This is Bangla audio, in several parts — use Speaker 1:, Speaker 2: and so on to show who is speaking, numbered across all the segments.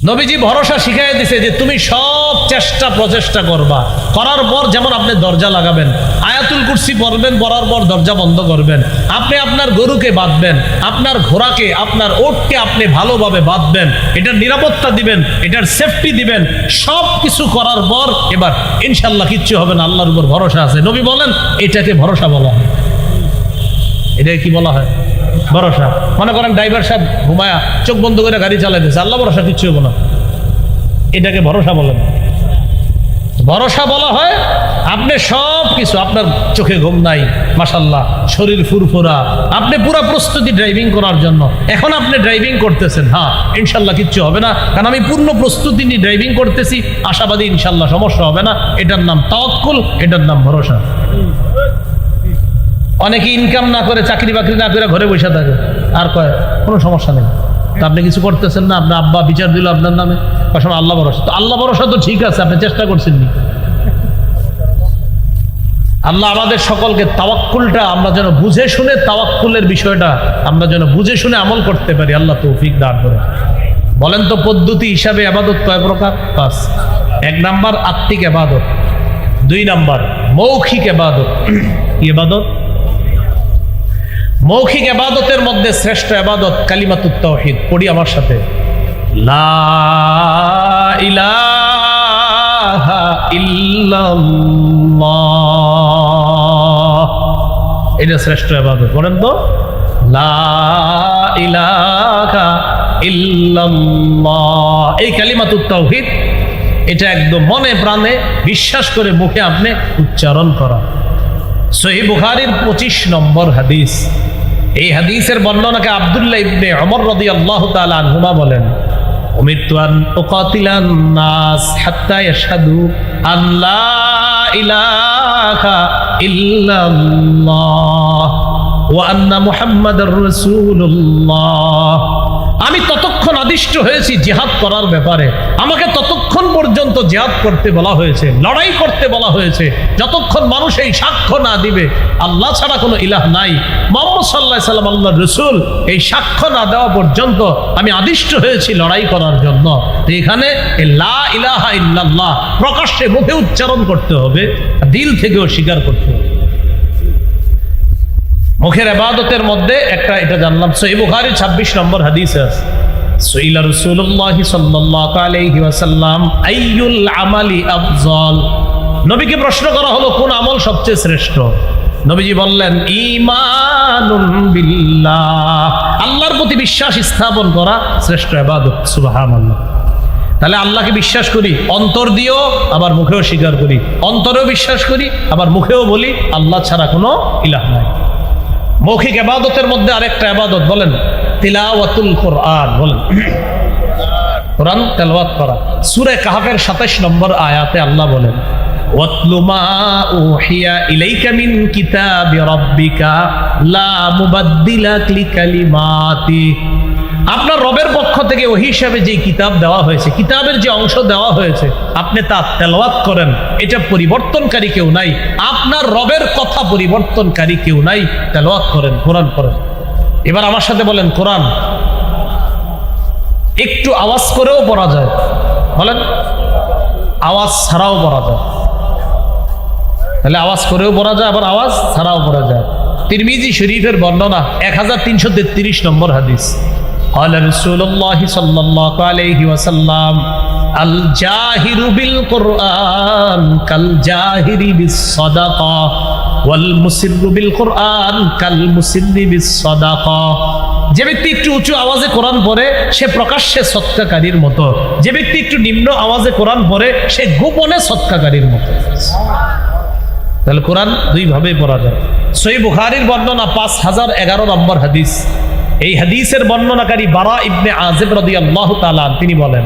Speaker 1: নবীজি ভরসা শিখাই দিছে যে তুমি সব চেষ্টা প্রচেষ্টা করবা, করার পর যেমন আপনি দরজা লাগাবেন, আয়াতুল কুরসি পড়বেন, পড়ার পর দরজা বন্ধ করবেন, আপনি আপনার গরুকে বাঁধবেন, আপনার ঘোড়াকে, আপনার ওটকে আপনি ভালোভাবে বাঁধবেন, এটার নিরাপত্তা দিবেন, এটার সেফটি দিবেন, সব কিছু করার পর এবার ইনশাল্লাহ কিচ্ছু হবে না, আল্লাহর উপর ভরসা আছে। নবী বলেন এটাকে ভরসা বলা হয়। এটাকে কি বলা হয়? ভরসা। মনে করেন ড্রাইভার সাহেব ঘুমায়া চোখ বন্ধ করে গাড়ি চালাইতেছে, আল্লাহ ভরসা কিচ্ছু হবো না, এটাকে ভরসা বলে না। ভরসা বলা হয় আপনি সব কিছু, আপনার চোখে ঘুম নাই, মাশাল্লাহ শরীর ফুরফুরা, আপনি পুরো প্রস্তুতি ড্রাইভিং করার জন্য, এখন আপনি ড্রাইভিং করতেছেন, হ্যাঁ ইনশাল্লাহ কিচ্ছু হবে না, কারণ আমি পূর্ণ প্রস্তুতি নিয়ে ড্রাইভিং করতেছি, আশাবাদী ইনশাল্লাহ সমস্যা হবে না। এটার নাম তাওয়াক্কুল, এটার নাম ভরসা। অনেকে ইনকাম না করে, চাকরি বাকরি না করে ঘরে বসে থাকে, আর কয় কোনো সমস্যা নেই, তা আপনি কিছু করতেছেন না, আপনার আব্বা বিচার দিল আপনার নামে, কখন আল্লাহ ভরসা। তো আল্লাহ ভরসা তো ঠিক আছে, আপনি চেষ্টা করছেন নি। আল্লাহ আমাদের সকলকে তাওয়াক্কুলটা আমরা যেন বুঝে শুনে, তাওয়াক্কুলের বিষয়টা আমরা যেন বুঝে শুনে আমল করতে পারি, আল্লাহ তৌফিক দান করে। বলেন তো পদ্ধতি হিসাবে ইবাদত কয় প্রকার? 5। 1 নাম্বার আত্মিক ইবাদত, 2 নাম্বার মৌখিক ইবাদত। কি ইবাদত? মৌখিক ইবাদতের মধ্যে শ্রেষ্ঠ ইবাদত কালিমাতুত তাওহীদ। পড়ি আমার সাথে, লা ইলাহা ইল্লাল্লাহ, এটা শ্রেষ্ঠ ইবাদত। বলেন তো, লা ইলাহা ইল্লাল্লাহ, এই কালিমাতুত তাওহীদ, এটা একদম মনে প্রাণে বিশ্বাস করে মুখে আপনি উচ্চারণ করা। সহিহ বুখারীর 25 নম্বর হাদিস। এই হাদিসের বর্ণনাকে আব্দুল্লাহ ইবনে ওমর রাদিয়াল্লাহু তাআলা আনহুমা বলেন, উমিরতু আন উকাতিলান নাস হাত্তা ইয়াশহাদু আন লা ইলাহা ইল্লাল্লাহ ওয়া আন্না মুহাম্মাদার রাসূলুল্লাহ। আমি ততক্ষণ আদিষ্ট হয়েছি জিহাদ করার ব্যাপারে, আমাকে ততক্ষণ পর্যন্ত জিহাদ করতে বলা হয়েছে, লড়াই করতে বলা হয়েছে, যতক্ষণ মানুষ এই সাক্ষ্য না দিবে আল্লাহ ছাড়া কোনো ইলাহ নাই, মুহাম্মদ সাল্লাল্লাহু আলাইহি সাল্লাম আল্লাহর রাসূল, এই সাক্ষ্য না দেওয়া পর্যন্ত আমি আদিষ্ট হয়েছি লড়াই করার জন্য। এখানে লা ইলাহা ইল্লাল্লাহ প্রকাশ্যে মুখে উচ্চারণ করতে হবে, দিল থেকেও স্বীকার করতে হবে। মুখের ইবাদতের মধ্যে একটা এটা জানলাম, সহিহ বুখারী 26 নম্বর হাদিসে আছে, সুইলা রাসূলুল্লাহ সাল্লাল্লাহু আলাইহি ওয়াসাল্লাম আইয়ুল আমালি আফজাল। নবীকে প্রশ্ন করা হলো কোন আমল সবচেয়ে শ্রেষ্ঠ? নবীজি বললেন ঈমানুন বিল্লাহ, আল্লাহর প্রতি বিশ্বাস স্থাপন করা শ্রেষ্ঠ ইবাদত। সুবহানাল্লাহ। তাহলে আল্লাহকে বিশ্বাস করি অন্তর দিয়েও, আবার মুখেও স্বীকার করি, অন্তরেও বিশ্বাস করি, আবার মুখেও বলি আল্লাহ ছাড়া কোনো ইলাহ নাই। মৌখিক ইবাদতের মধ্যে আরেকটা ইবাদত, বলেন তিলাওয়াতুল কোরআন। বলেন কোরআন তেলাওয়াত করা। সূরা কাহফের 27 নম্বর আয়াতে আল্লাহ বলেন, ওয়াতলু মা উহিয়া ইলাইকা মিন কিতাবি রাব্বিকা লা মুবাদদিলা লিকালিমাতি। আপনার রবের পক্ষ থেকে ওহী হিসাবে যে কিতাব দেওয়া হয়েছে, কিতাবের যে অংশ দেওয়া হয়েছে, আপনি তা তেলাওয়াত করেন, এটা পরিবর্তনকারী কেউ নাই, আপনার রবের কথা পরিবর্তনকারী কেউ নাই, তেলাওয়াত করেন, কোরআন পড়েন। এবার আমার সাথে বলেন কোরআন একটু আওয়াজ করেও পড়া যায়, বলেন আওয়াজ ছাড়াও পড়া যায়। তাহলে আওয়াজ করেও পড়া যায়, আবার আওয়াজ ছাড়াও পড়া যায়। তিরমিজি শরীফের বর্ণনা 1333 নম্বর হাদিস। قال رسول الله صلى الله عليه وسلم الجاهر بالقرآن كالجاهر بالصدقة والمسر بالقرآن كالمسر بالصدقة। যে ব্যক্তি একটু উঁচু আওয়াজে কোরআন পড়ে সে প্রকাশ্যে সৎকাকারীর মতো, যে ব্যক্তি একটু নিম্ন আওয়াজে কোরআন পড়ে সে গোপনে সৎকাকারীর মতো। তাহলে কোরআন দুই ভাবে পড়া যায়। সহিহ বুখারীর বর্ণনা 5011 নম্বর হাদিস। এই হাদিসের বর্ণনাকারী বারা ইবনে আযিব রাদিয়াল্লাহু তাআলা তিনি বলেন,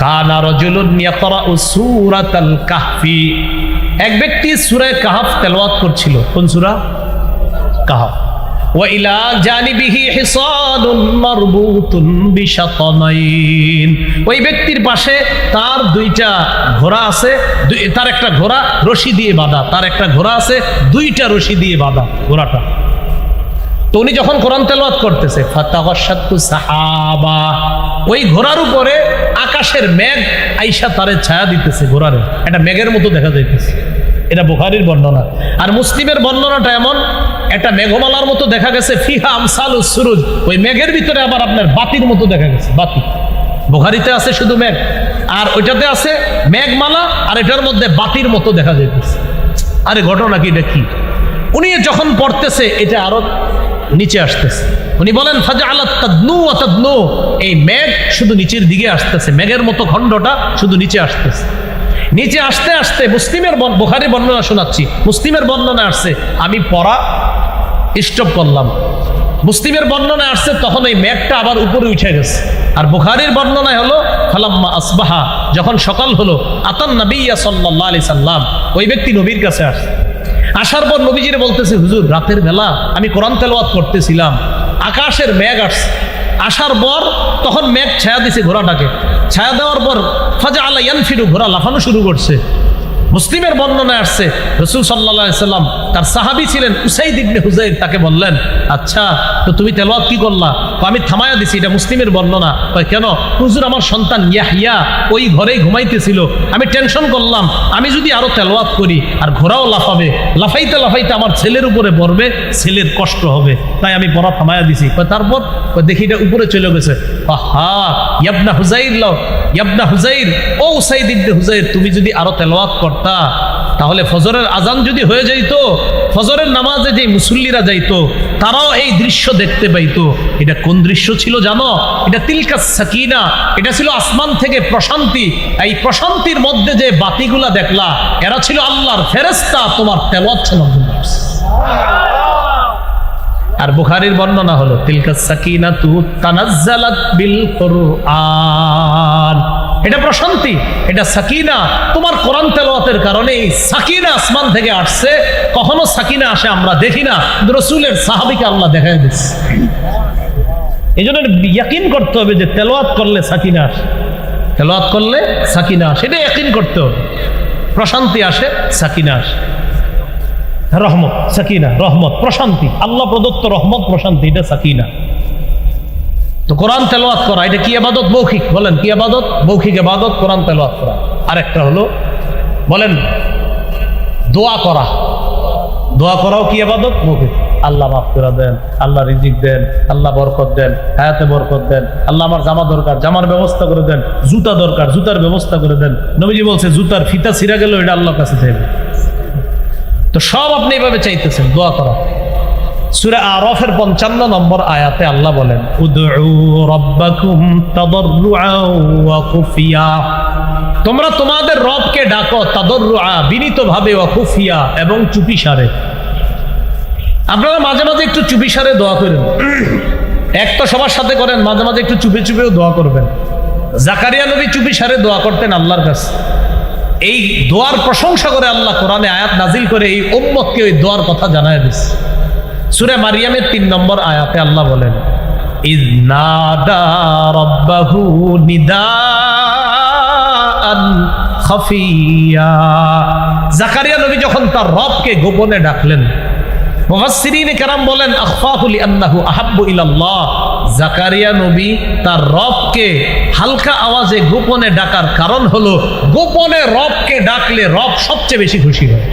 Speaker 1: কানা রাজুলুন ইয়াকরাউ সূরাতাল কাহফি। এক ব্যক্তি সূরা কাহফ তেলাওয়াত করছিল। কোন সূরা? কাহফ। ওয়া ইলা জানিবিহি হিসানুন মারবুতুন বিশাতানাইন। ওই ব্যক্তির পাশে তার দুইটা ঘোড়া আছে, তার একটা ঘোড়া রশি দিয়ে বাঁধা, তার একটা ঘোড়া আছে দুইটা রশি দিয়ে বাঁধা ঘোড়াটা। তো উনি যখন কোরআন তেলাওয়াত করতেছে, ফাতাগাশাতু সাহাবা, ওই ঘোড়ার উপরে আকাশের মেঘ আইসা তারে ছায়া দিতেছে, ঘোড়ারে একটা মেঘের মতো দেখা যাইতেছে। এটা বুখারীর বর্ণনা। আর মুসলিমের বর্ণনাটা এমন, একটা মেঘমালার মতো দেখা গেছে, ফিহা আমসালুস সুরুজ, ওই মেঘের ভিতরে আবার আপনার বাতির মতো দেখা গেছে, বাতি। বুখারীতে আছে শুধু মেঘ, আর ওইটাতে আছে মেঘমালা, আর এটার মধ্যে বাতির মতো দেখা যাইতেছে। আরে ঘটনা কি, এটা কি? উনি যখন পড়তেছে এটা আরো নিচে আসতেছে। উনি বলেন ফাজআলাত তাদনু ওয়া তাদনু, এই মেঘ শুধু নিচের দিকে আসতেছে, মেঘের মতো খণ্ডটা শুধু নিচে আসতেছে। নিচে আসতে আসতে মুসলিমের বুখারী বর্ণনা শোনাচ্ছি, মুসলিমের বর্ণনা আসছে আমি পড়া স্টপ করলাম, মুসলিমের বর্ণনা আসছে তখন ওই মেঘটা আবার উপরে উঠে গেছে। আর বুখারীর বর্ণনায় হলো ফালাম্মা আসবাহা, যখন সকাল হলো, আতান নবিয়্যা সাল্লাল্লাহু আলাইহি সাল্লাম, ওই ব্যক্তি নবীর কাছে আসে। আসার পর নবীজিরে বলতেছে, হুজুর রাতের বেলা আমি কোরআন তেলাওয়াত করতেছিলাম, আকাশের মেঘ আসছে, আসার পর তখন মেঘ ছায়া দিছে ঘোড়াটাকে, ছায়া দেওয়ার পর ফাজআলা ইয়ানফিরু, ঘোড়া লাফানো শুরু করছে। মুসলিমের বর্ণনায় আসছে রাসূল সাল্লাল্লাহু আলাইহি সাল্লাম, তার সাহাবী ছিলেন উসাইদ ইবনে হুযাইর, তাকে বললেন, আচ্ছা তো তুমি তেলাওয়াত কি করলা? আমি থামায়া দিছি। এটা মুসলিমের বর্ণনা। কেন? হুজুর আমার সন্তান ইয়াহইয়া ওই ঘরেই ঘুমাইতেছিল, আমি টেনশন করলাম আমি যদি আরো তেলাওয়াত করি আর ঘোড়াও লাফাবে, লাফাইতে লাফাইতে আমার ছেলের উপরে পড়বে, ছেলের কষ্ট হবে, তাই আমি পড়া থামায়া দিছি। তারপর দেখি এটা উপরে চলে গেছে। আহা ইয়াবনা হুযাইর, লাও ইয়াবনা হুযাইর, ও উসাইদ ইবনে হুযাইর, তুমি যদি আরো তেলাওয়াত করতা তাহলে ফজরের আজান যদি হয়ে যাইতো, ফজরের নামাজে যে মুসল্লিরা যাইতো তারাও এই দৃশ্য দেখতে পাইতো। এটা কোন দৃশ্য ছিল জানো? এটা তিলকাস সাকিনা, এটা ছিল আসমান থেকে প্রশান্তি। এই প্রশান্তির মধ্যে যে বাতিগুলা দেখলা, এরা ছিল আল্লাহর ফেরেশতা, তোমার তেলাওয়াত শোনার জন্য। আর বুখারীর বর্ণনা হলো তিলকাস সাকিনাতু তানাজ্জালাত বিল কুরআন, এটা প্রশান্তি, এটা সাকিনা, তোমার কোরআন তেলাওয়াতের কারণে এই সাকিনা আসমান থেকে আসছে। কখনো সাকিনা আসে আমরা দেখি না, রাসূলের সাহাবীকে আল্লাহ দেখায় দিচ্ছে। এই জন্য ইয়াকিন করতে হবে যে তেলাওয়াত করলে সাকিনা আসে, তেলাওয়াত করলে সাকিনা আসে, এটা ইয়াকিন করতে হবে। প্রশান্তি আসে, সাকিনা আসে, রহমত, সাকিনা, রহমত, প্রশান্তি, আল্লাহ প্রদত্ত রহমত, প্রশান্তি, এটা সাকিনা। তো কোরআন তেলাওয়াত করা এটা কি ইবাদত? মৌখিক, বলেন কি ইবাদত? মৌখিক ইবাদত কোরআন তেলাওয়াত করা। আরেকটা হলো বলেন দোয়া করা, দোয়া করাও কি ইবাদত? মৌখিক। আল্লাহ মাফ করে দেন, আল্লাহ রিজিক দেন, আল্লাহ বরকত দেন, হায়াতে বরকত দেন, আল্লাহ আমার জামা দরকার, জামার ব্যবস্থা করে দেন, জুতা দরকার, জুতার ব্যবস্থা করে দেন। নবীজি বলছে জুতার ফিতা ছিঁড়া গেল এটা আল্লাহর কাছে চাইবে। তো সব আপনি এইভাবে চাইতেছেন দোয়া করা। সূরা আরাফের 55 নম্বর আয়াতে আল্লাহ বলেন, উদউ রাব্বাকুম তাদাররুআন ওয়া খুফিয়া, তোমরা তোমাদের রবকে ডাকো তাদাররুআ, বিনীতভাবে, ওয়া খুফিয়া, এবং চুপিসারে। আপনারা মাঝে মাঝে একটু চুপিসারে দোয়া করেন, এক তো সবার সাথে করেন, মাঝে মাঝে একটু চুপে চুপেও দোয়া করবেন। জাকারিয়া নবী চুপিসারে দোয়া করতেন আল্লাহর কাছে। এই দোয়ার প্রশংসা করে আল্লাহ কোরআনে আয়াত নাজিল করে এই উম্মতকে ওই দোয়ার কথা জানায় দিচ্ছে। সূরা মারিয়ামের 3 নম্বর আয়াতে আল্লাহ বলেন, ইয নাদা রাব্বাহু নিদাআন খাফিয়া, জাকারিয়া নবী যখন তার রবকে গোপনে ডাকলেন, মুফাসসিরিনে কেরাম বলেন আখফাহু লিআন্নাহু আহাব্বু ইলাল্লাহ, জাকারিয়া নবী তার রবকে হালকা আওয়াজে গোপনে ডাকার কারণ হলো গোপনে রবকে ডাকলে রব সবচেয়ে বেশি খুশি হয়।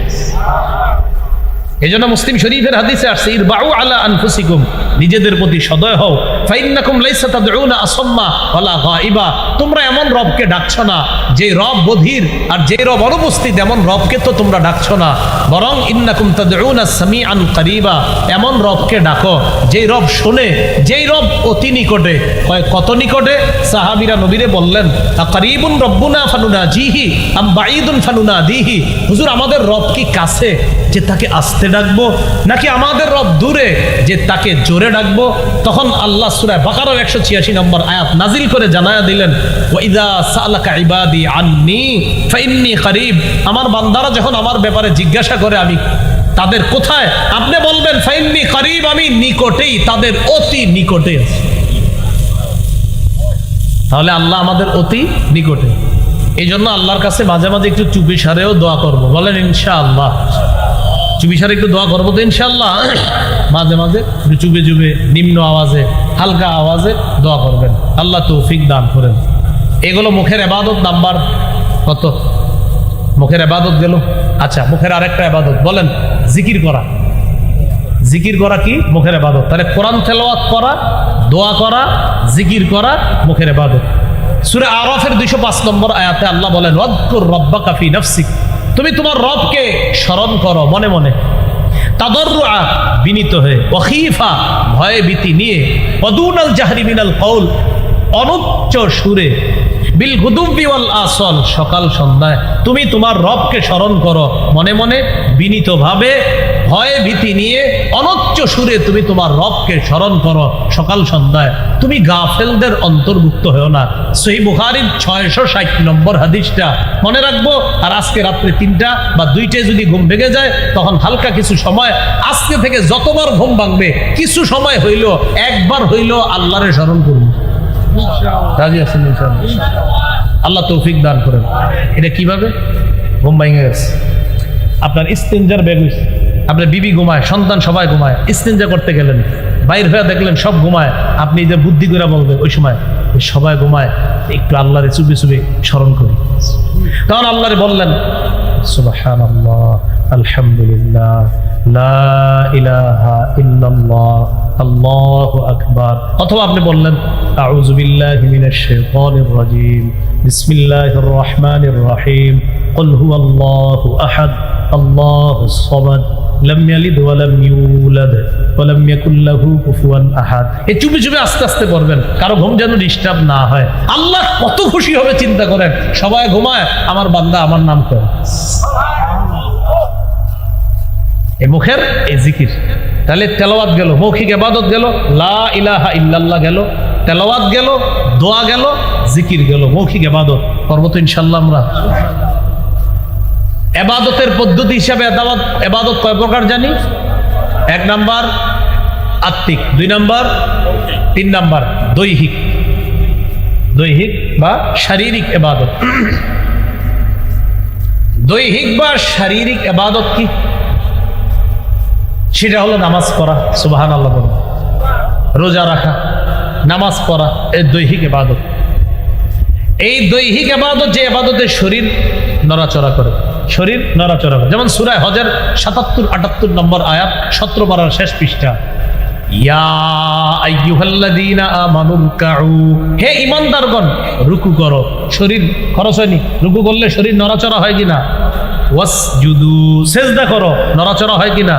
Speaker 1: এজন্য মুসলিম শরীফের হাদিসে আসছে, ইরবাউ আলা আনফুসিকুম, নিজেদের প্রতি সদয় হও, ফাইন্নাকুম লাইসা তাদউনা আসাম্মা ওয়ালা গায়িবা, তোমরা এমন রবকে ডাকছো না যে রব বধির, আর যে রব অনুপস্থিত এমন রবকে তো তোমরা ডাকছো না, বরং ইন্নাকুম তাদউনা সামিআন কারীবা, এমন রবকে ডাকো যেই রব শুনে, যেই রব অতি নিকটে। কত নিকটে? সাহাবীরা নবীরে বললেন, আকারিবুন রব্বুনা ফানুনাজিহি আম বাঈদুন ফানুনাদিহি, হুজুর আমাদের রব কি কাছে যে তাকে আস্তে ডাকবো, নাকি আমাদের রব দূরে যে তাকে জোরে ডাকবো? তখন আল্লাহ সূরা বাকারার 186 নম্বর আয়াত নাজিল করে জানায়া দিলেন, ওয়াইদা সালাকা ইবাদি আন্নী ফাইন্নী করিব, আমার বান্দারা যখন আমার ব্যাপারে জিজ্ঞাসা করে আমি তাদের কোথায়, আপনি বলবেন ফাইন্নী করিব, আমি নিকটেই, তাদের অতি নিকটে আছি। তাহলে আল্লাহ আমাদের অতি নিকটে। এই জন্য আল্লাহর কাছে মাঝে মাঝে একটু চুপিসারেও দোয়া করবো, বলেন ইনশাআল্লাহ। চুপিসারে একটু দোয়া করবো তো ইনশাআল্লাহ। মাঝে মাঝে চুপে চুপে নিম্ন আওয়াজে, হালকা আওয়াজে দোয়া করবেন, আল্লাহ তৌফিক দান করেন। এগুলো মুখের ইবাদত নাম্বার কত? মুখের ইবাদত গেল। আচ্ছা, মুখের আরেকটা ইবাদত বলেন, জিকির করা। জিকির করা কি? মুখের ইবাদত। তাহলে কোরআন তেলাওয়াত করা, দোয়া করা, জিকির করা মুখের ইবাদত। সূরা আরাফের 205 নম্বর আয়াতে আল্লাহ বলেন, ওয়াযকুর রাব্বাকা ফি নাফসিক, তুমি তোমার রবকে স্মরণ করো মনে মনে, তাদাররুআ বিনীত হয়ে, ওয়া খীফা ভয়ে ভীতি নিয়ে, ওয়া দুনাল জাহরি মিনাল কওল অনুচ্চ সুরে, বিল গুদুবি ওয়াল আসল সকাল সন্ধ্যায় তুমি তোমার রবকে স্মরণ করো মনে মনে, বিনীতভাবে, ভয়ে ভীতি নিয়ে, অনুচ্চ সুরে তুমি তোমার রবকে স্মরণ করো সকাল সন্ধ্যায়। তুমি গাফেলদের অন্তর্ভুক্ত হও না। সহিহ বুখারীর 660 নম্বর হাদিসটা মনে রাখবো। আর আজকে রাত্রে 3টা বা 2টায় যদি ঘুম ভেঙে যায়, তখন হালকা কিছু সময়, আজকে থেকে যতবার ঘুম ভাঙবে কিছু সময় হইল, একবার হইল আল্লাহরে স্মরণ করুন। রাজি আছেন ইনশাআল্লাহ? আল্লাহ তৌফিক দান করেন। এটা কিভাবে? ঘুম ভেঙে গেছে, আপনার ইস্তিনজার বেগ হইছে, আপনার বিবি ঘুমায়, সন্তান সবাই ঘুমায়, ইস্তিনজা করতে গেলেন, বাইর হয়ে দেখলেন সব ঘুমায়, আপনি যে বুদ্ধি করে বলবেন ওই সময় সবাই ঘুমায়, একটু আল্লাহরে চুপি চুপি স্মরণ করি। তখন আল্লাহরে বললেন সুবহানাল্লাহ, আলহামদুলিল্লাহ, লা ইলাহা ইল্লাল্লাহ, আল্লাহু আকবার। অথবা আপনি বললেন আউযু বিল্লাহি মিনাশ শাইতানির রাজীম, বিসমিল্লাহির রহমানির রহিম, কুল হুয়াল্লাহু আহাদ, আল্লাহুস সামাদ, লাম ইয়ালিদ ওয়া লাম ইউলাদ ওয়া লাম ইয়াকুল লাহু কুফুয়ান আহাদ। এই চুপি চুপি আস্তে আস্তে পড়বেন, কারো ঘুম যেন ডিস্টার্ব না হয়। আল্লাহ কত খুশি হবে চিন্তা করেন, সবাই ঘুমায়, আমার বান্দা আমার নাম করে। এই মুখের এই জিকির। তাহলে তেলাওয়াত গেল, মৌখিক ইবাদত গেল, লা ইলাহা ইল্লাল্লাহ গেল, তেলাওয়াত গেল, দোয়া গেল, জিকির গেল, মৌখিক ইবাদত করব তো ইনশাআল্লাহ আমরা। ইবাদতের পদ্ধতি হিসাবে ইবাদত কয় প্রকার জানি? 1 নাম্বার আত্মিক, 2 নাম্বার, 3 নাম্বার দৈহিক। দৈহিক বা শারীরিক ইবাদত। দৈহিক বা শারীরিক ইবাদত কি? সেটা হলো নামাজ পড়া, সুবহানাল্লাহ বলুন, রোজা রাখা, নামাজ পড়া, এই দৈহিক ইবাদত। এই দৈহিক ইবাদত যে ইবাদতে শরীর নড়াচড়া করে, শরীর নড়াচড়া করে, যেমন সূরা হজের 77-78 নম্বর আয়াত, 17 পারার শেষ পৃষ্ঠা, ইয়া আইয়ুহাল্লাযীনা আমানু রুকউ, হে ঈমানদারগণ রুকু করো। শরীর খরচ হয়নি, রুকু করলে শরীর নড়াচড়া হয় কিনা? ওয়াসজুদু, সিজদা করো, নড়াচড়া হয় কিনা?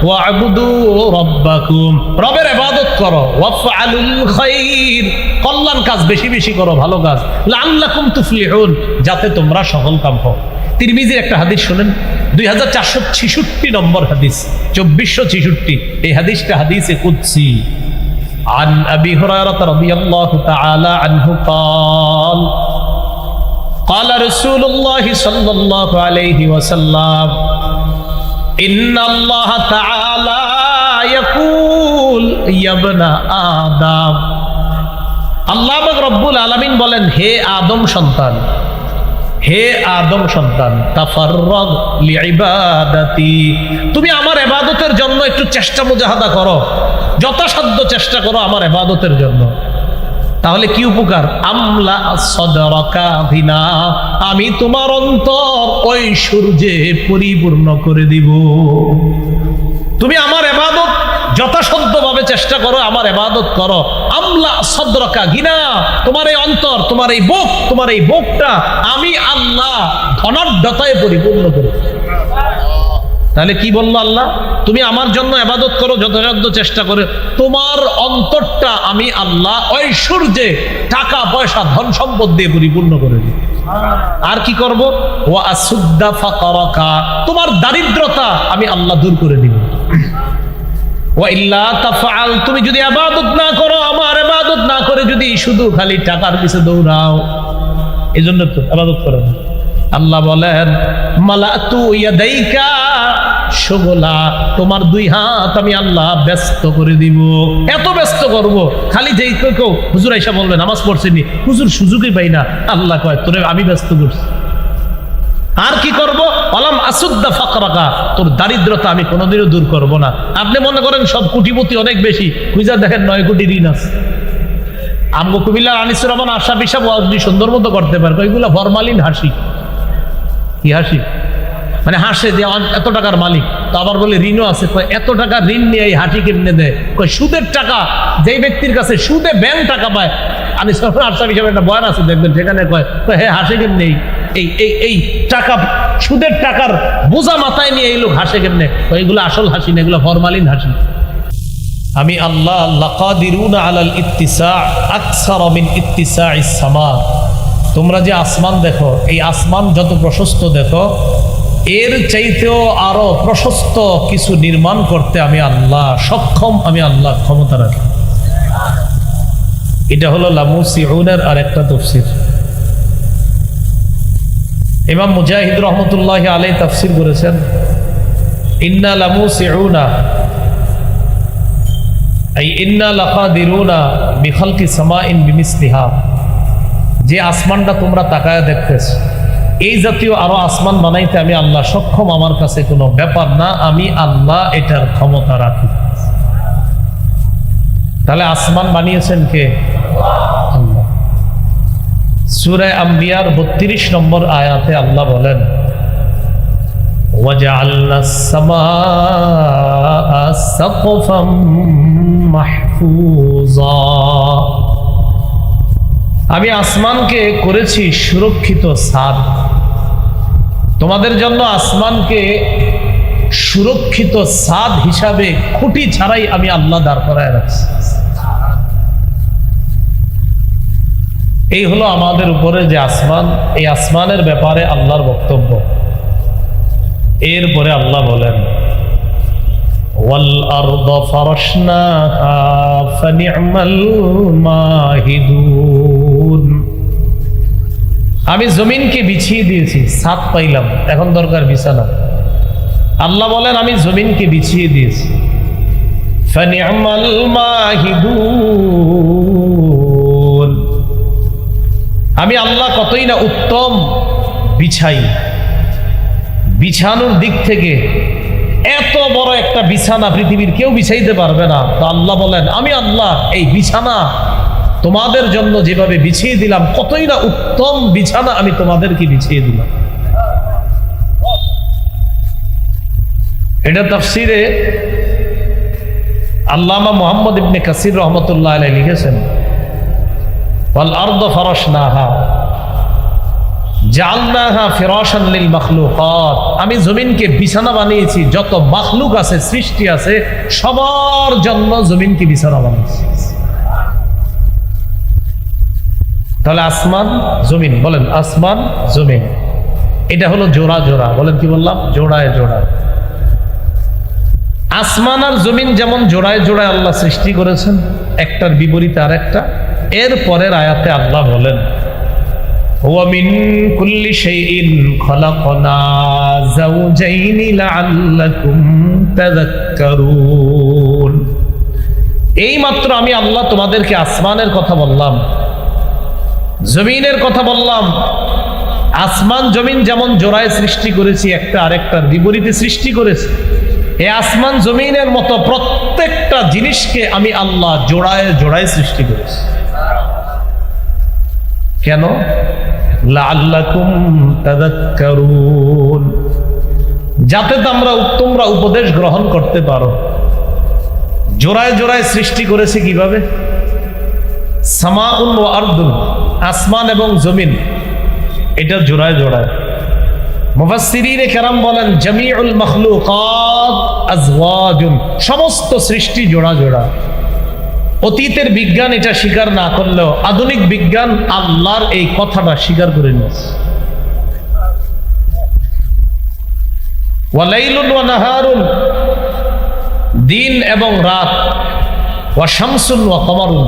Speaker 1: ওয়া'বুদু রাব্বাকুম, রবের ইবাদত করো। ওয়াফআলুল খায়র, কল্যাণ কাজ বেশি বেশি করো, ভালো কাজ। লাআল্লাকুম তুফলিহুন, যাতে তোমরা সফল কাম হও। তিরমিজির একটা হাদিস শুনেন, 2466 নম্বর হাদিস, 2466। এই হাদিসটা হাদিসে কুদসি। আন আবি হুরায়রা রাদিয়াল্লাহু তাআলা আনহু قال قال رسول الله صلى الله عليه وسلم إن الله تعالى يقول يا ابن آدم, আল্লাহ রব্বুল আলামিন বলেন, হে আদম সন্তান, হে আদম সন্তান, তাফাররাগ লিইবাদাতি, তুমি আমার ইবাদতের জন্য একটু চেষ্টা মুজাহাদা করো, যথাসাধ্য চেষ্টা করো আমার ইবাদতের জন্য। তাহলে কি উপকার? আমলা সদরাকা ভিনা, আমি তোমার অন্তর ওই সূর্যে পরিপূর্ণ করে দিব। তুমি আমার ইবাদত যথাসাধ্যভাবে চেষ্টা করো, আমার ইবাদত করো। আমলা সদরাকা গিনা, তোমার এই অন্তর, তোমার এই বুক, তোমার এই বুকটা আমি আল্লাহ ধনাঢ্যতায় পরিপূর্ণ করি। তাহলে কি বললো আল্লাহ? তুমি আমার জন্য ইবাদত করো, যথাসাধ্য চেষ্টা করে, তোমার অন্তরটা আমি আল্লাহ ঐশ্বর্যে, টাকা পয়সা, ধন সম্পদ দিয়ে পরিপূর্ণ করে দিই। আর কি করব? ওয়া আসুদ্দা ফাকারাকা, তোমার দারিদ্রতা আমি আল্লাহ দূর করে দিব। ওয়া ইল্লা তাফআল, তুমি যদি ইবাদত না করো, আমার ইবাদত না করে যদি শুধু খালি টাকার পিছে দৌড়াও, এজন্য তো ইবাদত করো না। আল্লাহ বলেন, মালাতু ইয়াদাইকা শুগলা, তোমার 2 হাত আমি আল্লাহ ব্যস্ত করে দিব। এত ব্যস্ত করব, খালি যেই কেউ হুজুর আইসা বলবে নামাজ পড়ছেনি, হুজুর সুযোগই পাই না, আল্লাহ কয় তোরে আমি ব্যস্ত করছি। আর কি করব? আলাম আসুদ্দা ফাকরাকা, তোর দারিদ্রতা আমি কোনোদিনও দূর করব না। আপনি মনে করেন সব কোটিপতি অনেক বেশি, খুঁজা দেখেন 9 কোটি ঋণ আছে। আমগো কুমিল্লার আনিসুর রহমান আশরাফ হিসাব যদি সুন্দর মতো করতে পারে এগুলো ফরমালিন হাসি। কি হাসি? মানে হাসে যে এত টাকার মালিক, তো আবার বলে ঋণও আছে। এত টাকা ঋণ নিয়ে এই হাঁটি কেমনে দেয়? সুদের টাকা যেই ব্যক্তির কাছে সুদে ব্যাংক টাকা পায়, আনিসুর রহমান আশরাফ হিসাবে একটা বয়ান আছে দেখবেন, সেখানে কয় হ্যাঁ হাসে কেমনে, এই টাকা সুদের টাকার বোঝা মাথায় নিয়ে এই লোক হাসে কেমনে? এইগুলো আসল হাসি না, এগুলো ফরমালিন হাসি। আমি আল্লাহ লাকাদিরুনা আলাল ইত্তিসা আকসার মিন ইত্তিসাইস সামা। তোমরা যে আসমান দেখো, এই আসমান যত প্রশস্ত দেখো, এর চাইতেও আরো প্রশস্ত কিছু নির্মাণ করতে আমি আল্লাহ সক্ষম, আমি আল্লাহ ক্ষমতা রাখি। এটা হলো লামুসিউনের আর একটা তাফসীর। ইমাম মুজাহিদ রহমতুল্লাহ আলাইহি তাফসীর করেছেন, ইন্না লামুসিউনা এই ইন্না লাকাদিরুনা বিখালকি সামাইন বিমিসলিহা। যে আসমানটা তোমরা তাকায় দেখতেছ, এই জাতীয় আরো আসমান বানাইতে আমি আল্লাহ সক্ষম, আমার কাছে কোনো ব্যাপার না, আমি আল্লাহ এটার ক্ষমতা রাখি। তাহলে আসমান বানিয়েছেন কে? আল্লাহ। সূরা আম্বিয়ার 32 নম্বর আয়াতে আল্লাহ বলেন, ওয়াজআলনাস সামাআ সাকফাম মাহফুজা। আমি আসমানকে করেছি সুরক্ষিত ছাদ। তোমাদের জন্য আসমানকে সুরক্ষিত ছাদ হিসাবে খুঁটি ছাড়াই আমি আল্লাহ দাঁড় করায় রাখছি। এই হলো আমাদের উপরে যে আসমান, এই আসমানের ব্যাপারে আল্লাহর বক্তব্য। এরপরে আল্লাহ বলেন, ওয়াল আরদ ফারাশনাহা ফানি'মাল মাহিদুন। আমি জমিনকে বিছিয়ে দিয়েছি, ছাদ পাইলাম, এখন দরকার বিছানা। আল্লাহ বলেন আমি জমিনকে বিছিয়ে দিয়েছি। ফানি'মাল মাহিদুন, আমি আল্লাহ কতই না উত্তম বিছাই। বিছানোর দিক থেকে এত বড় একটা বিছানা পৃথিবীর কেউ বিছাইতে পারবে না। তো আল্লাহ বলেন আমি আল্লাহ এই বিছানা তোমাদের জন্য যেভাবে বিছিয়ে দিলাম, কতই না উত্তম বিছানা আমি তোমাদেরকে বিছিয়ে দিলাম। এটা তাফসিরে আল্লামা মুহাম্মদ ইবনে কাসির রহমতুল্লাহ আলাইহি লিখেছেন, ওয়াল আরদ ফারাশনাহা জাআলনাহা ফিরাশান লিল মাখলুকাত। আমি জমিনকে বিছানা বানিয়েছি, যত মাখলুক আছে, সৃষ্টি আছে, সবার জন্য জমিনকে বিছানা বানিয়েছি। তাহলে আসমান জমিন, বলেন আসমান জমিন, এটা হলো জোড়া জোড়া। বলেন কি বললাম? জোড়ায় জোড়ায়। আসমান আর জমিন যেমন জোড়ায় জোড়ায় আল্লাহ সৃষ্টি করেছেন, একটার বিপরীতে আর একটা। এর পরের আয়াতে আল্লাহ বলেন, وَمِن كُلِّ شَيْءٍ خَلَقْنَا زَوْجَيْنِ لَعَلَّكُمْ تَذَكَّرُونَ। এই মাত্র আমি আল্লাহ তোমাদেরকে আসমানের কথা বললাম, জমিনের কথা বললাম। আসমান জমিন যেমন জোড়ায় সৃষ্টি করেছি, একটা আরেকটার বিপরীতে সৃষ্টি করেছি। এই আসমান জমিনের মতো প্রত্যেকটা জিনিসকে আমি আল্লাহ জোড়ায় জোড়ায় সৃষ্টি করেছি। কেন? লাআল্লাকুম তাযাক্কারুন, যাতে তোমরা উপদেশ গ্রহণ করতে পারো। জোড়ায় জোড়ায় সৃষ্টি করেছে কিভাবে? সামাউন ওয়া আরদুন, আসমান এবং জমিন, এটা জোড়ায় জোড়ায়। মুফাসসিরিনে কেরাম বলেন, জামিউল মাখলুকাত আজওয়াজুন, সমস্ত সৃষ্টি জোড়া জোড়া। অতীতের বিজ্ঞান এটা স্বীকার না করলেও আধুনিক বিজ্ঞান আল্লাহর এই কথাটা স্বীকার করে নিয়েছে। ওয়ালাইলুন ওয়া নাহারুন, দিন এবং রাত। ওয়া শামসুন ওয়া কমারুন,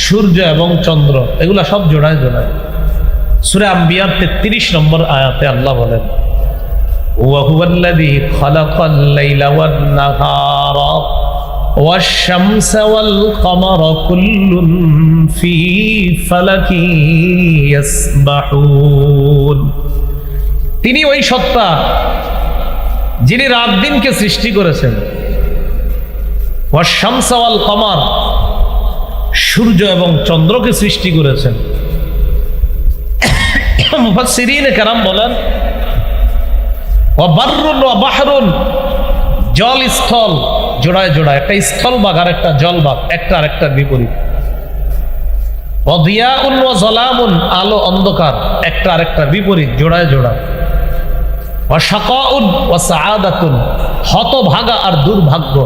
Speaker 1: সূর্য এবং চন্দ্র, এগুলা সব জোড়ায় জোড়ায়। সূরা আম্বিয়ার 33 নম্বর আয়াতে আল্লাহ বলেন, ওয়া হুয়াল্লাযী খালাকাল লাইলা ওয়ান নাহারা والشمس والقمر كل في فلك يسبحون। তিনি ওই সত্তা যিনি রাত দিনকে সৃষ্টি করেছেন। والشمس والقمر, সূর্য এবং চন্দ্রকে সৃষ্টি করেছেন। মুফাসসিরিনে কেরাম বলেন ওয়া বাররুন ওয়া বাহরুন, জল স্থল জোড়ায় জোড়ায়, একটা স্থল ভাগ আর একটা জল ভাগ, একটা আরেকটার বিপরীত। ওয়া দিয়াউন ওয়া যালামুন, আলো অন্ধকার, একটা আরেকটার বিপরীত, জোড়ায় জোড়ায়। ওয়া শাকাউন ওয়া সাআদাতুন, হতভাগা আর দুর্ভাগ্য,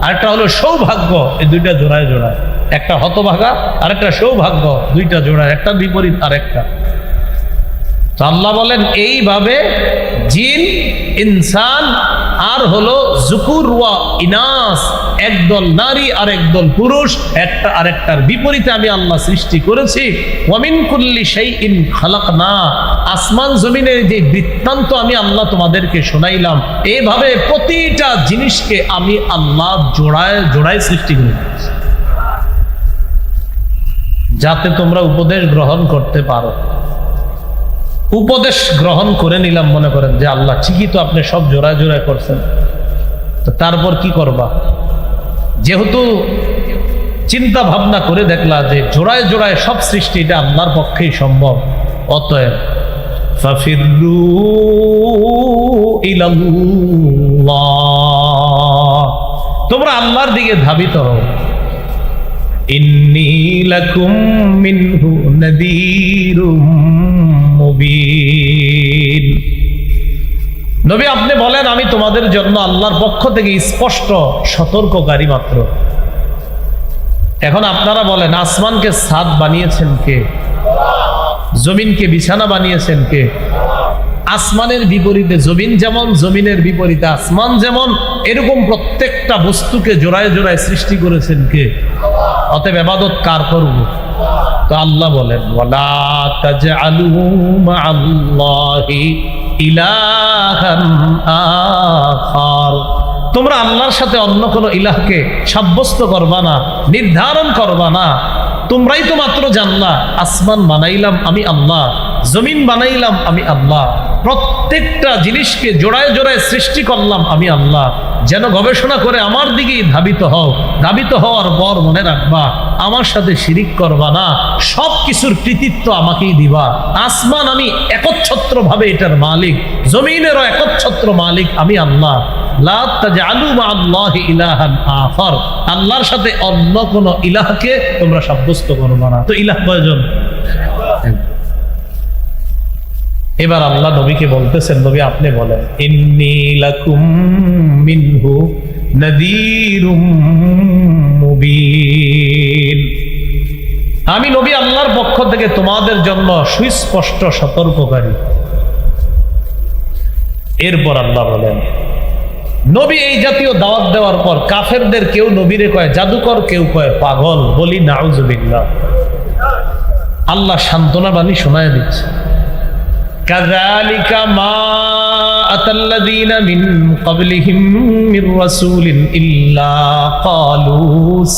Speaker 1: আরেকটা হলো সৌভাগ্য, এই দুইটা জোড়ায় জোড়ায়। একটা হতভাগা আর একটা সৌভাগ্য, দুইটা জোড়ায়, একটা বিপরীত আর একটা। তো আল্লাহ বলেন এইভাবে জিন, ইনসান আর হলো যুকুর ওয়া ইনাস, একদল নারী আর একদল পুরুষ, একটা আরেকটার বিপরীতে আমি আল্লাহ সৃষ্টি করেছি। ওয়া মিন কুল্লি শাইইন খালাকনা, আসমান জমিনের যে বৃত্তান্ত আমি আল্লাহ তোমাদেরকে শোনাইলাম, এইভাবে প্রতিটা জিনিসকে আমি আল্লাহ জোড়ায় জোড়ায় সৃষ্টি করেছি, যাতে তোমরা উপদেশ গ্রহণ করতে পারো। উপদেশ গ্রহণ করে নিলাম, মনে করেন যে আল্লাহ ঠিকই তো আপনি সব জোড়ায় জোড়ায় করছেন, তো তারপর কি করবা? যেহেতু চিন্তা ভাবনা করে দেখলা যে জোড়ায় জোড়ায় সব সৃষ্টি এটা আল্লাহর পক্ষেই সম্ভব, অতএব ফাফিরু ইলাল্লাহ, তোমরা আল্লাহর দিকে ধাবিত হও। ইন্নী লাকুম মিনহু নাযীরুম মুবিন। নবী আপনি বলেন আমি তোমাদের জন্য আল্লাহর পক্ষ থেকে স্পষ্ট সতর্ককারী মাত্র। এখন আপনারা বলেন আসমানকে ছাদ বানিয়েছেন কে? জমিনকে বিছানা বানিয়েছেন কে? আসমানের বিপরীতে জমিন যেমন, জমিনের বিপরীতে আসমান যেমন, এরকম প্রত্যেকটা বস্তুকে জোড়ায় জোড়ায় সৃষ্টি করেছেন কে? অতএব ইবাদত কার করব? তো আল্লাহ বলেন ওয়ালা তাজআলু মা'আল্লাহি ইলাহান আখার, তোমরা আল্লাহর সাথে অন্য কোনো ইলাহকে সাব্যস্ত করবা না, নির্ধারণ করবা না। তোমরাই তো মাত্র জানলা আসমান বানাইলাম আমি আল্লাহ, জমিন বানাইলাম আমি আল্লাহ, প্রত্যেকটা জিনিসকে জোড়ায় জোড়ায় সৃষ্টি করলাম আমি আল্লাহ। যেন গবেষণা করে আমার দিকেই ধাবিত হও, ধাবিত হওয়ার পর মনে রাখবা আমার সাথে শিরিক করবা না, সব কিছুর কৃতিত্ব আমাকেই দিবা। আসমান আমি একচ্ছত্র ভাবে এটার মালিক, জমিনেরও একচ্ছত্র মালিক আমি আল্লাহ। লা তাজআলু মা'আল্লাহি ইলাহান আখার, আল্লাহর সাথে অন্য কোন ইলাহকে তোমরা সাব্যস্ত করবা না। তো ইলাহ কয়জন? এবার আল্লাহ নবীকে বলতেছেন, নবী আপনি বলেন ইন্নী লাকুম মিনহু নাযীরুম মুবিন, আমি নবী আল্লাহর পক্ষ থেকে তোমাদের জন্য সুস্পষ্ট সতর্ককারী। এরপর আল্লাহ বলেন নবী এই জাতীয় দাওয়াত দেওয়ার পর কাফেরদের কেউ নবীরে কয় জাদুকর, কেউ কয় পাগল, বলি নাউজুবিল্লাহ। আল্লাহ সান্ত্বনা বাণী শোনায় দিচ্ছে কাযালিকা মা আতাল্লাযীনা মিন ক্বাবলিহিম মির রাসূলিন ইল্লা ক্বালু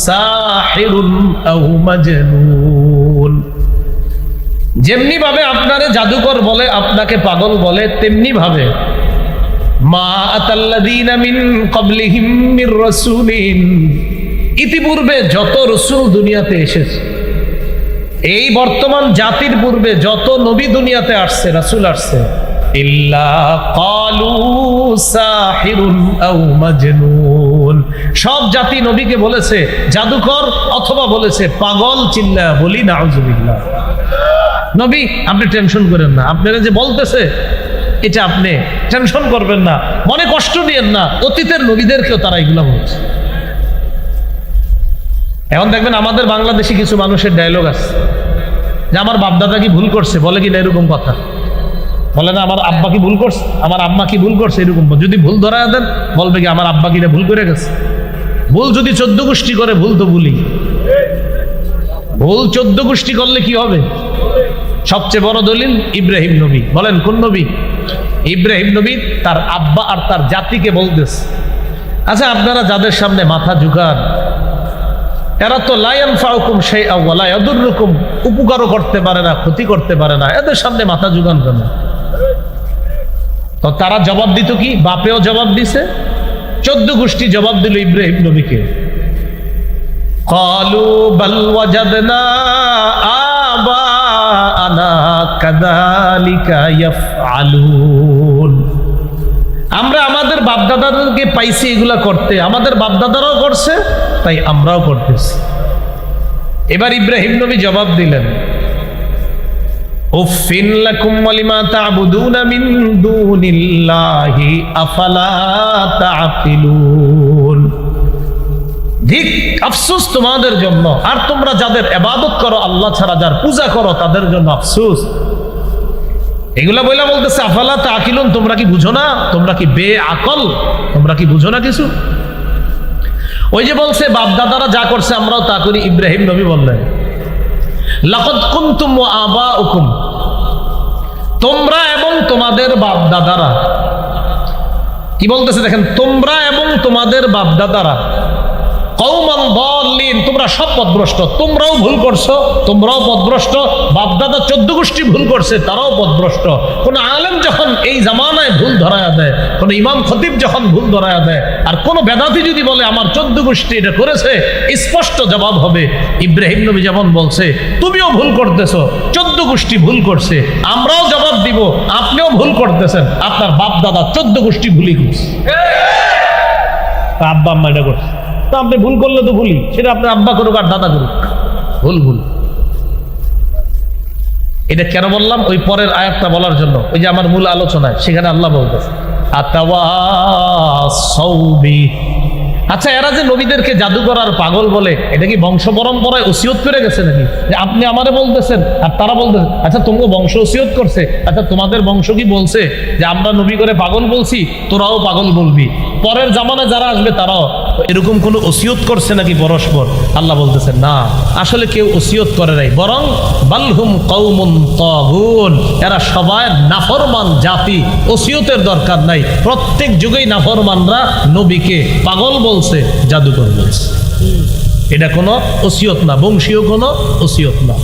Speaker 1: সাহিরুন আও মাজনুন, যেমনি ভাবে আপনারে জাদুকর বলে, আপনাকে পাগল বলে, তেমনি ভাবে মা আতাল্লাযীনা মিন ক্বাবলিহিম মির রাসূলিন, ইতিপূর্বে যত রাসূল দুনিয়াতে এসেছে, এই বর্তমান জাতির পূর্বে যত নবী দুনিয়াতে আসছে, রাসূল আসছে, ইল্লা ক্বালু সাহিরুন আও মাজনুন, সব জাতি নবীকে বলেছে জাদুকর অথবা বলেছে পাগল। চিল্লা বলি নাউজুবিল্লাহ। নবী আপনি টেনশন করেন না, আপনারা যে বলতেছে এটা আপনি টেনশন করবেন না, মনে কষ্ট নিয়েন না, অতীতের নবীদেরকেও তারা এগুলো বলছে। এখন দেখবেন আমাদের বাংলাদেশে কিছু মানুষের ডায়লগ আছে যে আমার বাপদাদা কি ভুল করছে, বলে কিনা এরকম কথা বলে না, আমার আব্বা কি ভুল করছে, আমার আম্মা কি ভুল করছে, এরকম যদি ভুল ধরা দেন বলবে কি আমার আব্বা কিনা ভুল করে গেছে। ভুল যদি 14 গোষ্ঠী করে, ভুল তো ভুলই, ভুল 14 গোষ্ঠী করলে কি হবে? সবচেয়ে বড় দলিল ইব্রাহিম নবী। বলেন কোন নবী? ইব্রাহিম নবী তার আব্বা আর তার জাতিকে বলতেছে, আচ্ছা আপনারা যাদের সামনে মাথা ঝুঁকান এরা তো লা ইয়ানফাউকুম শাইআ ওয়া লা ইয়াদুররুকুম, উপকারও করতে পারে না, ক্ষতি করতে পারে না, এদের সামনে মাথা ঝুঁকান কেন? তো তারা জবাব দিত কি? বাপেও জবাব দিছে, 14 গোষ্ঠী জবাব দিল ইব্রাহিম নবীকে। ক্বালু বাল ওয়াজাদনা আবাআনা কাযালিকা ইয়াফআলুন, আমরা আমাদের বাপদাদাদেরকে পাইছি এগুলা করতে, আমাদের বাপদাদারাও করছে তাই আমরাও করতেছি। এবার ইব্রাহিম নবী জবাব দিলেন, উফিন লাকুম ওয়ালিমা তা'বুদুনা মিন দুনিল্লাহি আফালা তা'কিলুন, ধিক আফসোস তোমাদের জন্য, আর তোমরা যাদের ইবাদত করো আল্লাহ ছাড়া, যার পূজা করো তাদের জন্য আফসোস। এগুলা বইলা বলতেছে আফালা তা'কিলুন, তোমরা কি বুঝো না, তোমরা কি বেআকল, তোমরা কি বুঝো না কিছু? ওই যে বলছে বাপ দাদারা যা করছে আমরাও তা করি, ইব্রাহিম নবী বললেন লাকাদ কুনতুম ওয়া আবাউকুম, তোমরা এবং তোমাদের বাপ দাদারা, কি বলতেছে দেখেন, তোমরা এবং তোমাদের বাপ দাদারা কওমান দাল্লিন, তোমরা সব পথভ্রষ্ট, তোমরাও ভুল করছো, তোমরাও পথভ্রষ্ট, বাপদাদা 14 গোষ্ঠী ভুল করছে তারাও পথভ্রষ্ট। কোন আলেম যখন এই জামানায় ভুল ধরায়া দেয়, কোন ইমাম খতিব যখন ভুল ধরায়া দেয়, আর কোন বেদাতি যদি বলে আমার 14 গোষ্ঠী এটা করেছে, স্পষ্ট জবাব হবে ইব্রাহিম নবী যেমন বলছে তুমিও ভুল করতেছো, 14 গোষ্ঠী ভুল করছে, আমরাও জবাব দিব আপনিও ভুল করতেছেন, আপনার বাপ দাদা 14 গোষ্ঠী ভুলই করছে, আব্বা আম্মা এটা করছে, তা আপনি ভুল করলে তো ভুলি, সেটা আপনার আব্বা করুক আর দাদা করুক, ভুল ভুল। এটা কেন বললাম? ওই পরের আয়াতটা বলার জন্য, ওই যে আমার মূল আলোচনায় সেখানে আল্লাহ বলতেছে আতাওয়াসাউ বি। আচ্ছা, এরা যে নবীদেরকে জাদুকর আর পাগল বলে, এটা কি বংশ পরম্পরায় ওসিয়ত করে গেছে নাকি? যে আপনি আমারে বলতেছেন আর তারা বলতেছেন, আচ্ছা তোমাকে বংশ ওসিয়ত করছে, আচ্ছা তোমাদের বংশ কি বলছে যে আমরা নবী করে পাগল বলছি, তোরাও পাগল বলবি, পরের জামানায় যারা আসবে তারাও এরকম কোনো ওসিয়ত করছে নাকি পরস্পর? আল্লাহ বলতেছেন না, আসলে কেউ ওসিয়ত করে নাই, বরং বালহুম কওমুন তাগুন, এরা সবাই নাফরমান জাতি, ওসিয়তের দরকার নাই, প্রত্যেক যুগেই নাফরমানরা নবীকে পাগল বলছে, জাদুকর বলছে, এটা কোনো ওসিয়ত না, বংশীয় কোনো ওসিয়ত না।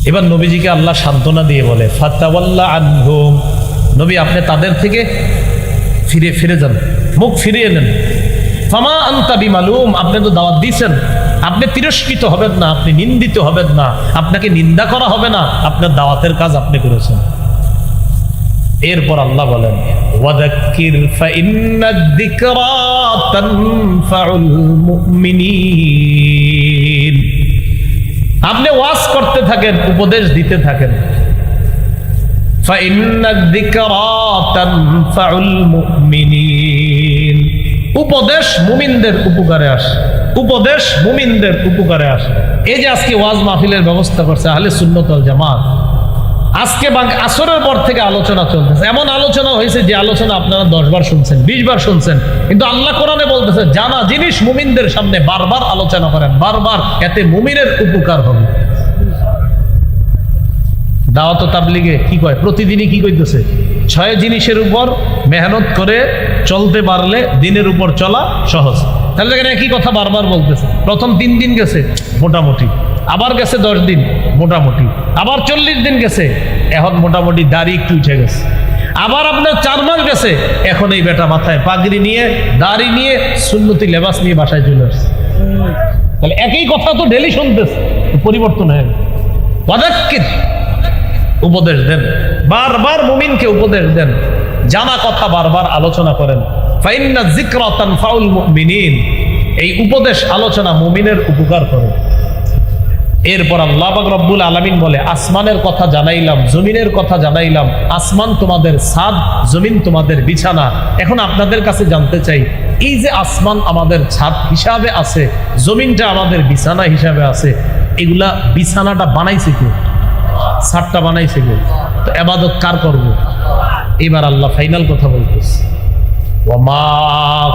Speaker 1: এবার নবীজিকে আল্লাহ সান্ত্বনা দিয়ে বলে ফাতাওয়াল্লা আনহুম, নবী আপনি তাদের থেকে ফিরে যান, মুখ ফিরিয়ে নেন। ফামা আনতা বিমালুম, আপনি তো দাওয়াত দিয়েছেন, আপনি তিরস্কৃত হবেন না, আপনি নিন্দিত হবেন না, আপনাকে নিন্দা করা হবে না, আপনার দাওয়াতের কাজ আপনি করেছেন। এরপর আল্লাহ বলেন ওয়াযাক্কির ফাইন্নায-যিকরা তানফাউল মুমিনিন, আপনি ওয়াজ করতে থাকেন, উপদেশ দিতে থাকেন। ফাইন্নায-যিকরা তানফাউল মুমিনিন, উপদেশ মুমিনদের উপকারে আসে, উপদেশ মুমিনদের উপকারে আসে। এই যে আজকে ওয়াজ মাহফিলের ব্যবস্থা করছে আহলে সুন্নাত ওয়াল জামাত, আজকে আসরের পর থেকে আলোচনা চলতেছে, এমন আলোচনা হয়েছে যে আলোচনা আপনারা 10 বার শুনছেন, 20 বার শুনছেন, কিন্তু আল্লাহ কোরআনে বলতেছে জানা জিনিস মুমিনদের সামনে বারবার আলোচনা করেন, বারবার, এতে মুমিনের উপকার হবে। দাওয়াত ও তাবলীগে কি কয়, প্রতিদিনই কি কইতেছে, 6 জিনিসের উপর মেহনত করে চলতে পারলে দিনের উপর চলা সহজ। তাহলে এখানে একই কথা বারবার বলতেছে। প্রথম 3 দিন গেছে মোটামুটি, আবার গেছে 10 দিন মোটামুটি, আবার 40 দিন গেছে, এখন মোটামুটি দাড়ি একটু উঠে গেছে, আবার আপনার 4 মাস গেছে, এখন এই বেটা মাথায় পাগড়ি নিয়ে, দাড়ি নিয়ে, সুন্নতি লেবাস নিয়ে বাসায় চলে আসছে। তাহলে একই কথা তো ডেলি শুনতেছে, পরিবর্তন হয়ে গেছে। ওয়াযাক্কির, উপদেশ দেন, বারবার মুমিনকে উপদেশ দেন, জানা কথা বারবার আলোচনা করেন। ফাইন্নায-যিকরা তানফাউল মুমিনিন, এই উপদেশ আলোচনা মুমিনের উপকার করে। এরপর আল্লাহ পাক রব্বুল আলামিন বলে আসমানের কথা জানাইলাম, জমিনের কথা জানাইলাম, আসমান তোমাদের ছাদ, জমিন তোমাদের বিছানা। এখন আপনাদের কাছে জানতে চাই, এই যে আসমান আমাদের ছাদ হিসাবে আছে, জমিনটা আমাদের বিছানা হিসাবে আছে, এগুলা বিছানাটা বানাইছে কে? ছাদটা বানাইছে কে? তো ইবাদত কার করব? এবার আল্লাহ ফাইনাল কথা বলতেছে ওয়ামা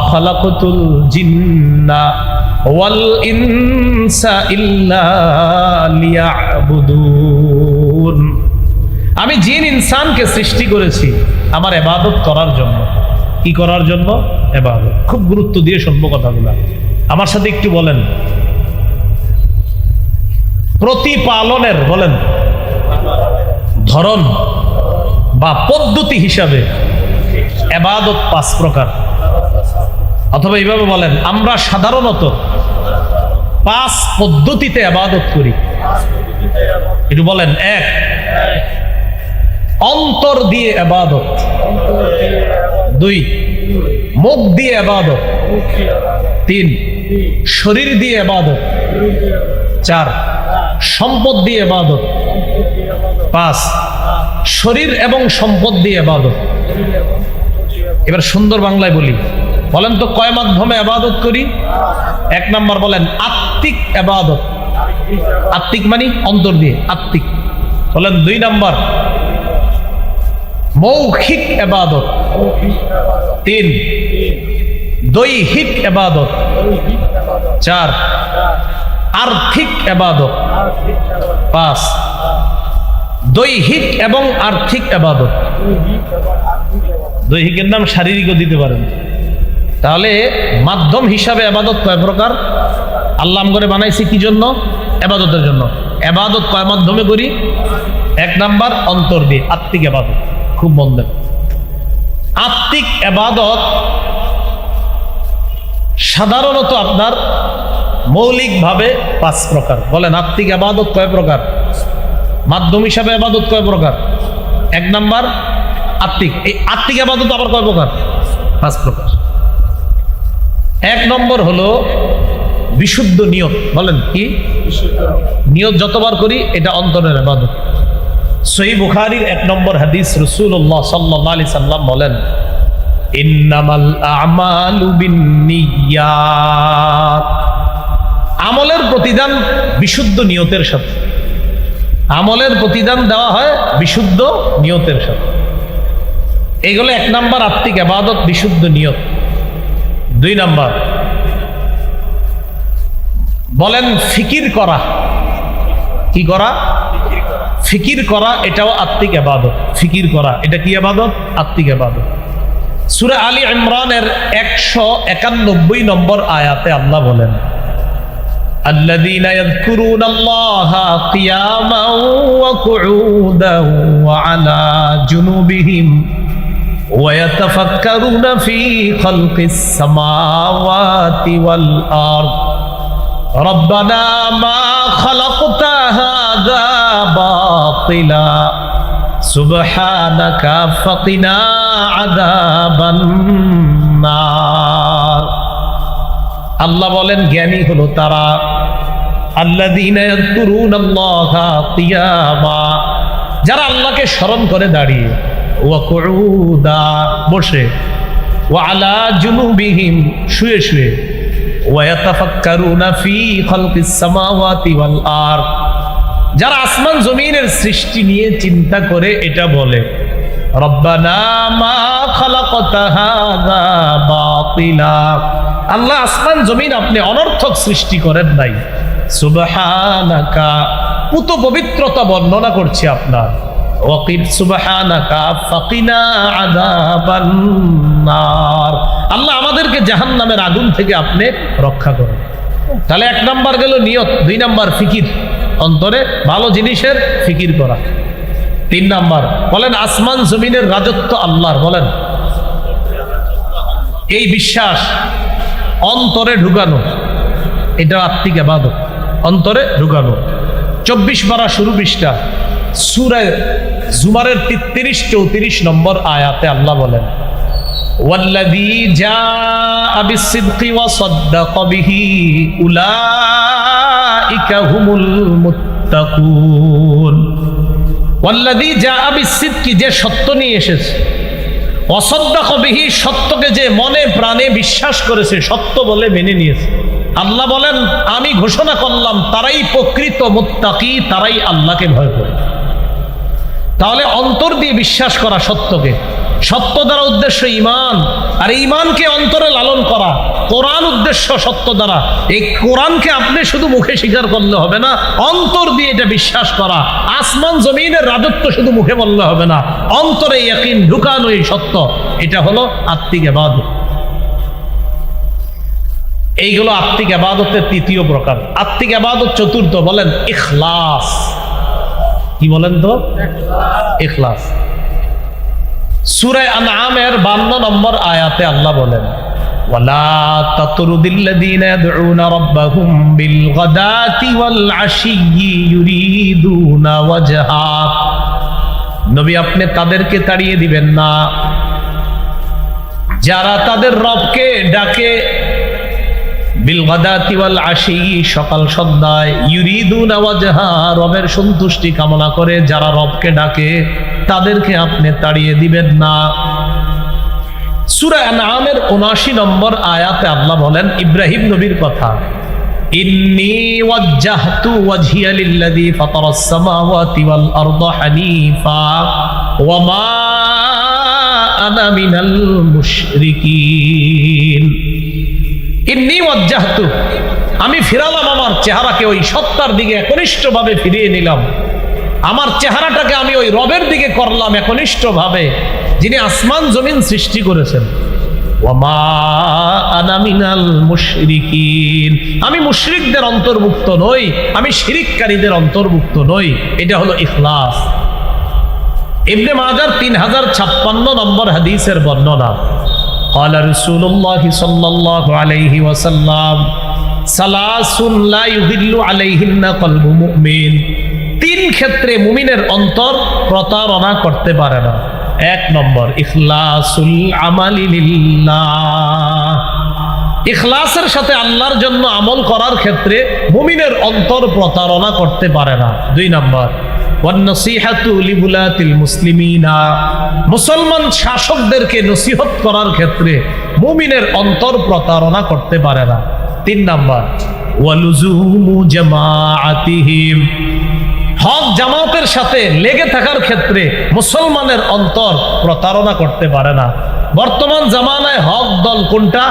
Speaker 1: খালাকতুল জিন্না ওয়াল ইনসা ইল্লা লিয়াবুদুন, আমি জিন ইনসানকে সৃষ্টি করেছি আমার ইবাদত করার জন্য। কি করার জন্য? ইবাদত। খুব গুরুত্ব দিয়ে শুনবো কথাগুলো, আমার সাথে একটু বলেন। প্রতিপালনের বলেন ধরন বা পদ্ধতি হিসাবে ইবাদত 5 প্রকার। অথবা এইভাবে বলেন, আমরা সাধারণত 5 পদ্ধতিতে ইবাদত করি। একটু বলেন। 1, অন্তর দিয়ে ইবাদত। 2, মুখ দিয়ে ইবাদত। 3, শরীর দিয়ে ইবাদত। 4, সম্পদ দিয়ে ইবাদত। 5, শরীর এবং সম্পদ দিয়ে ইবাদত। এবার সুন্দর বাংলায় বলি, বলেন তো কয় মাধ্যমে ইবাদত করি? 1 নাম্বার বলেন আত্মিক ইবাদত। আত্মিক মানে অন্তর দিয়ে, আত্মিক। বলেন 2 নাম্বার মৌখিক ইবাদত। 3, দৈহিক ইবাদত। 4, আর্থিক ইবাদত। 5, দৈহিক এবং আর্থিক ইবাদত। দৈহিকের নাম শারীরিকও দিতে পারেন। তাহলে মাধ্যম হিসাবে ইবাদত কয় প্রকার? আল্লাহ করে বানাইছে কি জন্য? ইবাদতের জন্য। ইবাদত কয় মাধ্যমে করি? 1 নাম্বার অন্তর দিয়ে, আত্মিক ইবাদত। খুব মন দেন, আত্মিক ইবাদত সাধারণত আপনার মৌলিকভাবে 5 প্রকার। বলেন আত্মিক ইবাদত কয় প্রকার? মাধ্যম হিসাবে ইবাদত কয় প্রকার? 1 নাম্বার আত্মিক। এই আত্মিক ইবাদত আবার কয় প্রকার? 5 প্রকার। 1 নম্বর হলো বিশুদ্ধ নিয়ত। বলেন কি? নিয়ত যতবার করি এটা অন্তরের ইবাদত। সহিহ বুখারীর 1 নম্বর হাদিস, রাসূলুল্লাহ সাল্লাল্লাহু আলাইহি সাল্লাম বলেন, ইন্নামাল আমালু বিন্নিয়াত। আমলের প্রতিদান বিশুদ্ধ নিয়তের সাথে। আমলের প্রতিদান দেওয়া হয় বিশুদ্ধ নিয়তের সাথে। এইগুলো 1 নাম্বার আত্মিক ইবাদত, বিশুদ্ধ নিয়ত। 2 নাম্বার বলেন ফিকির করা। কি করা? ফিকির করা, এটাও আত্মিক ইবাদত। ফিকির করা এটা কি ইবাদত? আত্মিক ইবাদত। সূরা আলী ইমরানের 191 নম্বর আয়াতে আল্লাহ বলেন, الذين يذكرون الله قياما وقعودا وعلى جنوبهم ويتفكرون في خلق السماوات والأرض ربنا ما خلقت هذا باطلا سبحانك فقنا عذاب النار। আল্লাহ বলেন জ্ঞানী হলো তারা, আল্লাযীনা ইয়াযকুরুনাল্লাহা কিয়ামা, যারা আল্লাহকে স্মরণ করে দাঁড়িয়ে, ওয়া কুউদা বসে, ওয়া আলা জুনুবিহিম শুয়ে শুয়ে, ওয়া ইয়াতাফাক্কারুনা ফি খালকিস সামাওয়াতি ওয়াল আরদ, যারা আসমান জমিনের সৃষ্টি নিয়ে চিন্তা করে এটা বলে, রব্বানা মা খালাকতা হাযা বাতিলা, আল্লাহ আসমান জমিন আপনি অনর্থক সৃষ্টি করেন নাই। সুবহানাকা, পুত পবিত্রতা বর্ণনা করছি আপনার। ওয়াকিব সুবহানাকা ফাকিনা আযাবান নার, আল্লাহ আমাদেরকে জাহান্নামের আগুন থেকে আপনি রক্ষা করেন। তাহলে 1 নাম্বার গেল নিয়ত, 2 নাম্বার ফিকির, অন্তরে ভালো জিনিসের ফিকির করা। 3 নাম্বার বলেন আসমান জমিনের রাজত্ব আল্লাহর। বলেন এই বিশ্বাস অন্তরে ঢুকানো, এটা আত্মিক ইবাদত, অন্তরে ঢুকানো। 24 পারা শুরু পৃষ্ঠা সূরা জুমারের 33-34 নম্বর আয়াতে আল্লাহ বলেন, ওয়াল্লাযী জাআ বিস-সিদকি ওয়া সাদ্দাকা বিহি উলাইকা হুমুল মুত্তাকুন। ওয়াল্লাযী জাআ বিস-সিদকি, যে সত্য নিয়ে এসেছে, ওয়া সাদ্দাকা বিহি, সত্যকে যে মনে প্রাণে বিশ্বাস করেছে, সত্য বলে মেনে নিয়েছে। আল্লাহ বলেন আমি ঘোষণা করলাম তারাই প্রকৃত মুত্তাকি, তারাই আল্লাহকে ভয় করে। তাহলে অন্তর দিয়ে বিশ্বাস করা সত্যকে, সত্য দ্বারা উদ্দেশ্য ঈমান, আর ঈমানকে অন্তরে লালন করা। কোরআন উদ্দেশ্য সত্য দ্বারা। এই কোরআনকে আপনি শুধু মুখে স্বীকার করলে হবে না, অন্তর দিয়ে এটা বিশ্বাস করা। আসমান জমিনের রাজত্ব শুধু মুখে বললে হবে না, অন্তরে ইয়াকিন ঢুকানো এই সত্য। এটা হলো আত্মিক ইবাদত। এইগুলো আত্মিক ইবাদতের 3য় প্রকার। আত্মিক ইবাদত 4র্থ, বলেন ইখলাস। কি বলেন তো? ইখলাস। সূরা আনআমের 52 নম্বর আয়াতে আল্লাহ বলেন, ওয়ালা তাতরুদিল্লাযীনা ইয়াদউনা রাব্বাহুম বিল গাদাতি ওয়াল আশিয়্যি ইউরিদুনা ওয়াজহা। নবী আপনি তাদেরকে তাড়িয়ে দিবেন না যারা তাদের রবকে ডাকে বিল গাদাতি ওয়াল আশিয়্যি, সকাল সন্ধ্যায়, ইউরিদুনা ওয়াজহা, রবের সন্তুষ্টি কামনা করে যারা রবকে ডাকে তাদেরকে আপনি তাড়িয়ে দিবেন না। সূরা আনআমের ৭৯ নম্বর আয়াতে আল্লাহ বলেন ইব্রাহিম নবীর কথা, ইন্নী ওয়াজ্জাহতু ওয়াজহিয়া লিল্লাযী ফাতারাস সামাওয়াতি ওয়াল আরদা হানিফা ওয়া মা আনা মিনাল মুশরিকিন। ইন্নী ওয়াজ্জাহতু, আমি ফিরালাম আমার চেহারাকে ওই সত্তার দিকে, একনিষ্ঠভাবে ফিরিয়ে নিলাম। আমার চেহারাটাকে আমি ওই রবের দিকে করলাম একনিষ্ঠভাবে, যিনি আসমান জমিন সৃষ্টি করেছেন। ওয়ামা আনা মিনাল মুশরিকিন, আমি মুশরিকদের অন্তর্ভুক্ত নই, আমি শিরিককারীদের অন্তর্ভুক্ত নই। এটা হলো ইখলাস। ইবনে মাজার 3056 নম্বর হাদিসের বর্ণনা, قال رسول الله صلى الله عليه وسلم ثلاث لا يضل عليهن قلب مؤمن। তিন ক্ষেত্রে মুমিনের অন্তর প্রতারণা করতে পারে না। এক নম্বর, ইখলাসুল আমালি লিল্লাহ, ইখলাসের সাথে আল্লাহর জন্য আমল করার ক্ষেত্রে মুমিনের অন্তর প্রতারণা করতে পারে না। দুই নম্বর, ওয়ান-নসীহাতু লিবুলাতিল মুসলিমিনা, মুসলমান শাসকদেরকে নসিহত করার ক্ষেত্রে মুমিনের অন্তর প্রতারণা করতে পারে না। তিন নম্বর, ওয়ালুজুমু জামাআতিহিম, হক জামাতের সাথে লেগে থাকার ক্ষেত্রে মুসলমানের অন্তর প্রতারণা করতে পারে না। বর্তমান জামানায় হক দল কোনটা?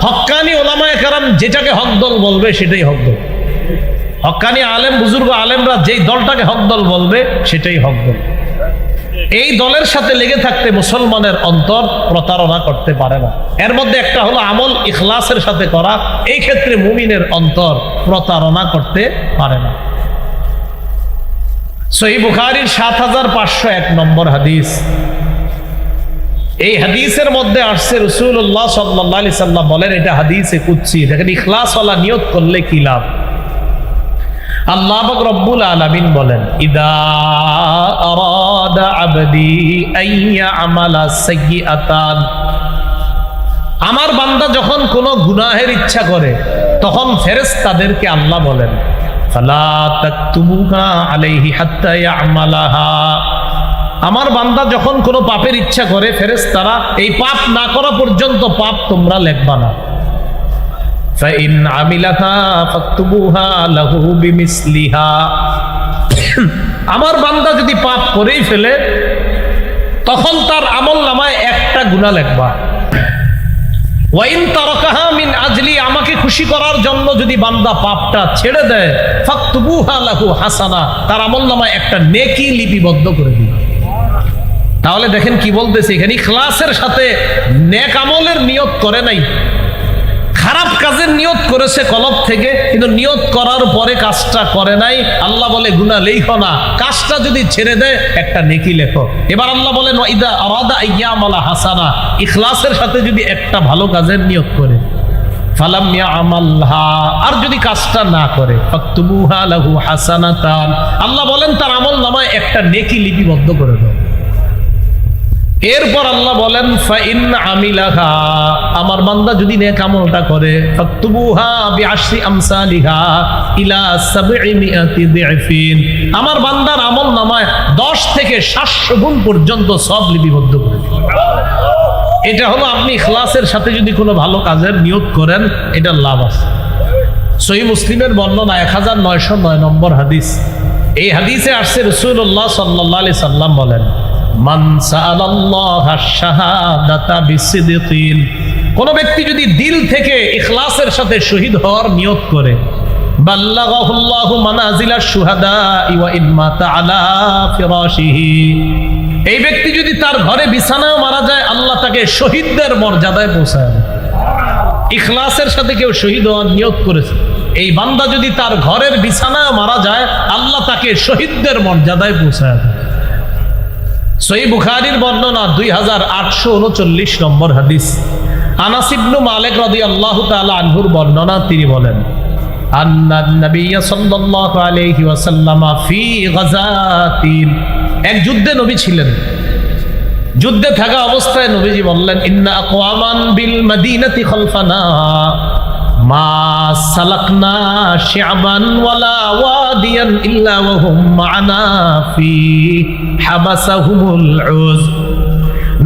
Speaker 1: হক্কানি ওলামায়ে কেরাম যেটাকে হক দল বলবে সেটাই হক দল। হক্কানি আলেম বুজুর্গ আলেমরা যেই দলটাকে হক দল বলবে সেটাই হক দল। এই দলের সাথে লেগে থাকতে মুসলমানের অন্তর প্রতারণা করতে পারে না। এর মধ্যে একটা হলো আমল ইখলাসের সাথে করা, এই ক্ষেত্রে মুমিনের অন্তর প্রতারণা করতে পারে না। সহিহ বুখারীর ৭৫০১ নম্বর হাদিস, এই হাদিসের মধ্যে আসছে রাসূলুল্লাহ সাল্লাল্লাহু আলাইহি সাল্লাম বলেন, এটা হাদিসে কুদসি। দেখেন ইখলাসওয়ালা নিয়ত করলে কি লাভ। আল্লাহ পাক রব্বুল আলামিন বলেন, ইদা আরাদা আবদি আইয়া আমালা সাইয়্যাতান, আমার বান্দা যখন কোনো গুনাহের ইচ্ছা করে তখন ফেরেশতাদেরকে আল্লাহ বলেন, ফালা তাকতুবুহা আলাইহি হাত্তা ইয়ামালাহা, আমার বান্দা যখন কোনো পাপের ইচ্ছা করে ফেরেশতারা এই পাপ না করা পর্যন্ত পাপ তোমরা লিখবা না। ফাইন আমিলাহা ফাকতুবুহা লাহু বিমিসলিহা, আমার বান্দা যদি পাপ করেই ফেলে তখন তার আমলনামায় একটা গুনাহ লিখবা। ওয়াইন তারাকাহা মিন আজলি, আমাকে খুশি করার জন্য যদি বান্দা পাপটা ছেড়ে দেয়, ফাকতুবুহা লাহু হাসানা, তার আমলনামায় একটা নেকি লিপিবদ্ধ করে দিবে। তাহলে দেখেন কি বলতেছে এখানে, ইখলাসের সাথে নেক আমলের নিয়ত করে নাই, খারাপ কাজের নিয়ত করেছে কলব থেকে, কিন্তু নিয়ত করার পরে কাজটা করে নাই। আল্লাহ বলে গুনাহ লেখো না, কাজটা যদি ছেড়ে দেয় একটা নেকি লেখো। এবার আল্লাহ বলেন ওয়াইদা আরাদা আইয়ামালা হাসানা, ইখলাসের সাথে যদি একটা ভালো কাজের নিয়ত করে, ফালাম ইয়ামালহা, আর যদি কাজটা না করে, ফাকতুবুহা লাহু হাসানাতান, আল্লাহ বলেন তার আমলনামায় একটা নেকি লিপিবদ্ধ করে দাও। এরপর আল্লাহ বলেন ফাইন আমিলাহা, আমার বান্দা যদি নেক আমলটা করে, ফাকতুবুহা বিআশরি আমসালিহা ইলা ৭০০ দিফিন, আমার বান্দার আমলনামায় ১০ থেকে ৭০০ গুণ পর্যন্ত সব লিপিবদ্ধ করে দিবে। এটা হলো আপনি ইখলাসের সাথে যদি কোনো ভালো কাজের নিয়ত করেন, এটার লাভ আছে। সহিহ মুসলিমের বর্ণনা ১৯০৯ নম্বর হাদিস, এই হাদিসে আসছে রাসূলুল্লাহ সাল্লাল্লাহু আলাইহি সাল্লাম বলেন, মান সাআলাল্লাহা শাহাদাতা বিসিদকিন, কোন ব্যক্তি যদি দিল থেকে ইখলাসের সাথে শহীদ হওয়ার নিয়ত করে, বাল্লাগাহুল্লাহু মানাজিলাশ শুহাদা ওয়া ইন মাতা আলা ফিরাশিহি, এই ব্যক্তি যদি তার ঘরে বিছানায় মারা যায় আল্লাহ তাকে শহীদদের মর্যাদায় পৌঁছায় দেয়। ইখলাসের সাথে কেউ শহীদ হওয়ার নিয়ত করেছে, এই বান্দা যদি তার ঘরের বিছানায় মারা যায় আল্লাহ তাকে শহীদদের মর্যাদায় পৌঁছায় দেয়। সহিহ বুখারীর বর্ণনা ২৮৩৯ নম্বর হাদিস, আনাস ইবনে মালিক রাদিয়াল্লাহু তাআলা আনহুর বর্ণনা, তিনি বলেন আন্নান নবী সাল্লাল্লাহু আলাইহি ওয়াসাল্লাম ফি গাযাতিন, এক যুদ্ধে নবী ছিলেন। যুদ্ধে থাকা অবস্থায় নবীজি বললেন ইন্না আকওয়ামান বিল মাদিনাতি খালফানা মা সালাকনা শিআবান ওয়ালা ওয়াদিয়ান ইল্লা ওয়া হুম মা'না ফি হাবাসাহুমুল উজ।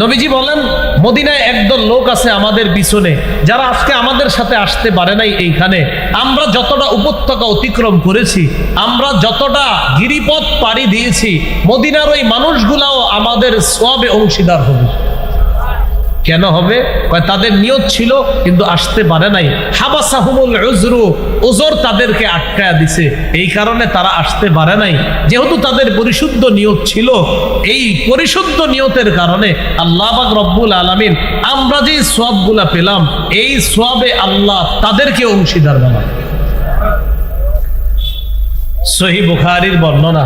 Speaker 1: নবীজি বলেন মদিনায় একদল লোক আছে আমাদের পিছনে, যারা আজকে আমাদের সাথে আসতে পারে নাই। এইখানে আমরা যতটা উপত্যকা অতিক্রম করেছি, আমরা যতটা গিরিপথ পাড়ি দিয়েছি, মদিনার ওই মানুষগুলাও আমাদের সওয়াবে অংশীদার হবে। কেন হবে? তাদের নিয়ত ছিল কিন্তু আসতে পারে নাই। হাবাসাহুমুল উজরু, উজর তাদেরকে আটকায়া দিছে, এই কারণে তারা আসতে পারে নাই। যেহেতু তাদের পরিশুদ্ধ নিয়ত ছিল, এই পরিশুদ্ধ নিয়তের কারণে আল্লাহ পাক রব্বুল আলামিন আমরা যে সওয়াবগুলা পেলাম, এই সওয়াবে আল্লাহ তাদেরকে অংশীদার বানাবে। সহিহ বুখারীর বর্ণনা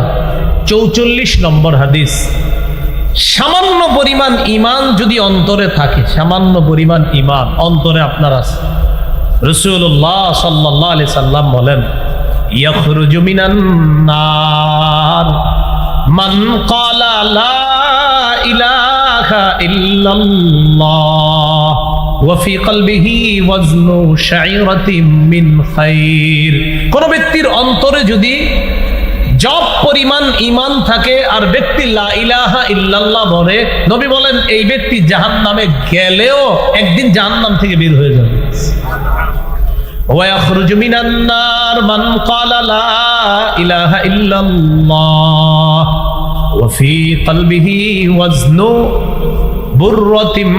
Speaker 1: 44 নম্বর হাদিস। সামান্য পরিমাণ ঈমান যদি অন্তরে থাকে, সামান্য পরিমাণ ঈমান অন্তরে আপনার আছে, রাসূলুল্লাহ সাল্লাল্লাহু আলাইহি সাল্লাম বলেন ইয়াখরুজু মিনান নার মান ক্বালা লা ইলাহা ইল্লাল্লাহ ওয়া ফি কলবিহি ওয়াজনু শাইরাতিন মিন খায়র। কোন ব্যক্তির অন্তরে যদি যত পরিমাণ ঈমান থাকে আর ব্যক্তি লা ইলাহা ইল্লাল্লাহ বলে, নবী বলেন এই ব্যক্তি জাহান্নামে গেলেও একদিন জাহান্নাম থেকে বের হয়ে যাবে। ওয়া ইয়াখরুজু মিনান নার মান ক্বালা লা ইলাহা ইল্লাল্লাহ ওয়া ফি কলবিহি ওয়াজনু বুররাতিম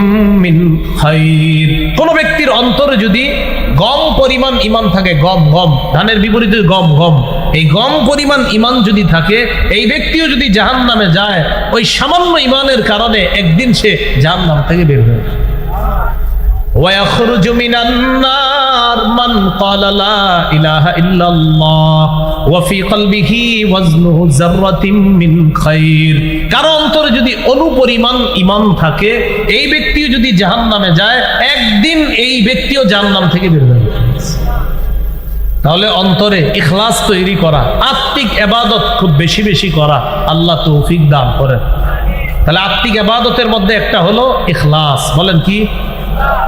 Speaker 1: মিন খায়র। কোন ব্যক্তির অন্তরে যদি গম পরিমাণ ঈমান থাকে, গম ধানের বিপরীতে গম, এই গম পরিমাণ ঈমান যদি থাকে, এই ব্যক্তিও যদি জাহান্নামে যায়, ওই সামান্য ঈমানের কারণে একদিন সে জাহান্নাম থেকে বের হয়ে যায়। ওয়া ইয়াখরুজু মিনান নার মান ক্বালা লা ইলাহা ইল্লাল্লাহ ওয়া ফি কলবিহি ওয়াজনু যাররাতিন মিন খায়র। কারো অন্তরে যদি অনুপরিমাণ ঈমান থাকে, এই ব্যক্তিও যদি জাহান্নামে যায়, একদিন এই ব্যক্তিও জাহান্নাম থেকে বের হয়ে যায়। তাহলে অন্তরে ইখলাস তৈরি করা, আত্মিক ইবাদত খুব বেশি বেশি করা, আল্লাহ তৌফিক দান করেন। তাহলে আত্মিক ইবাদতের মধ্যে একটা হলো ইখলাস। বলেন কি?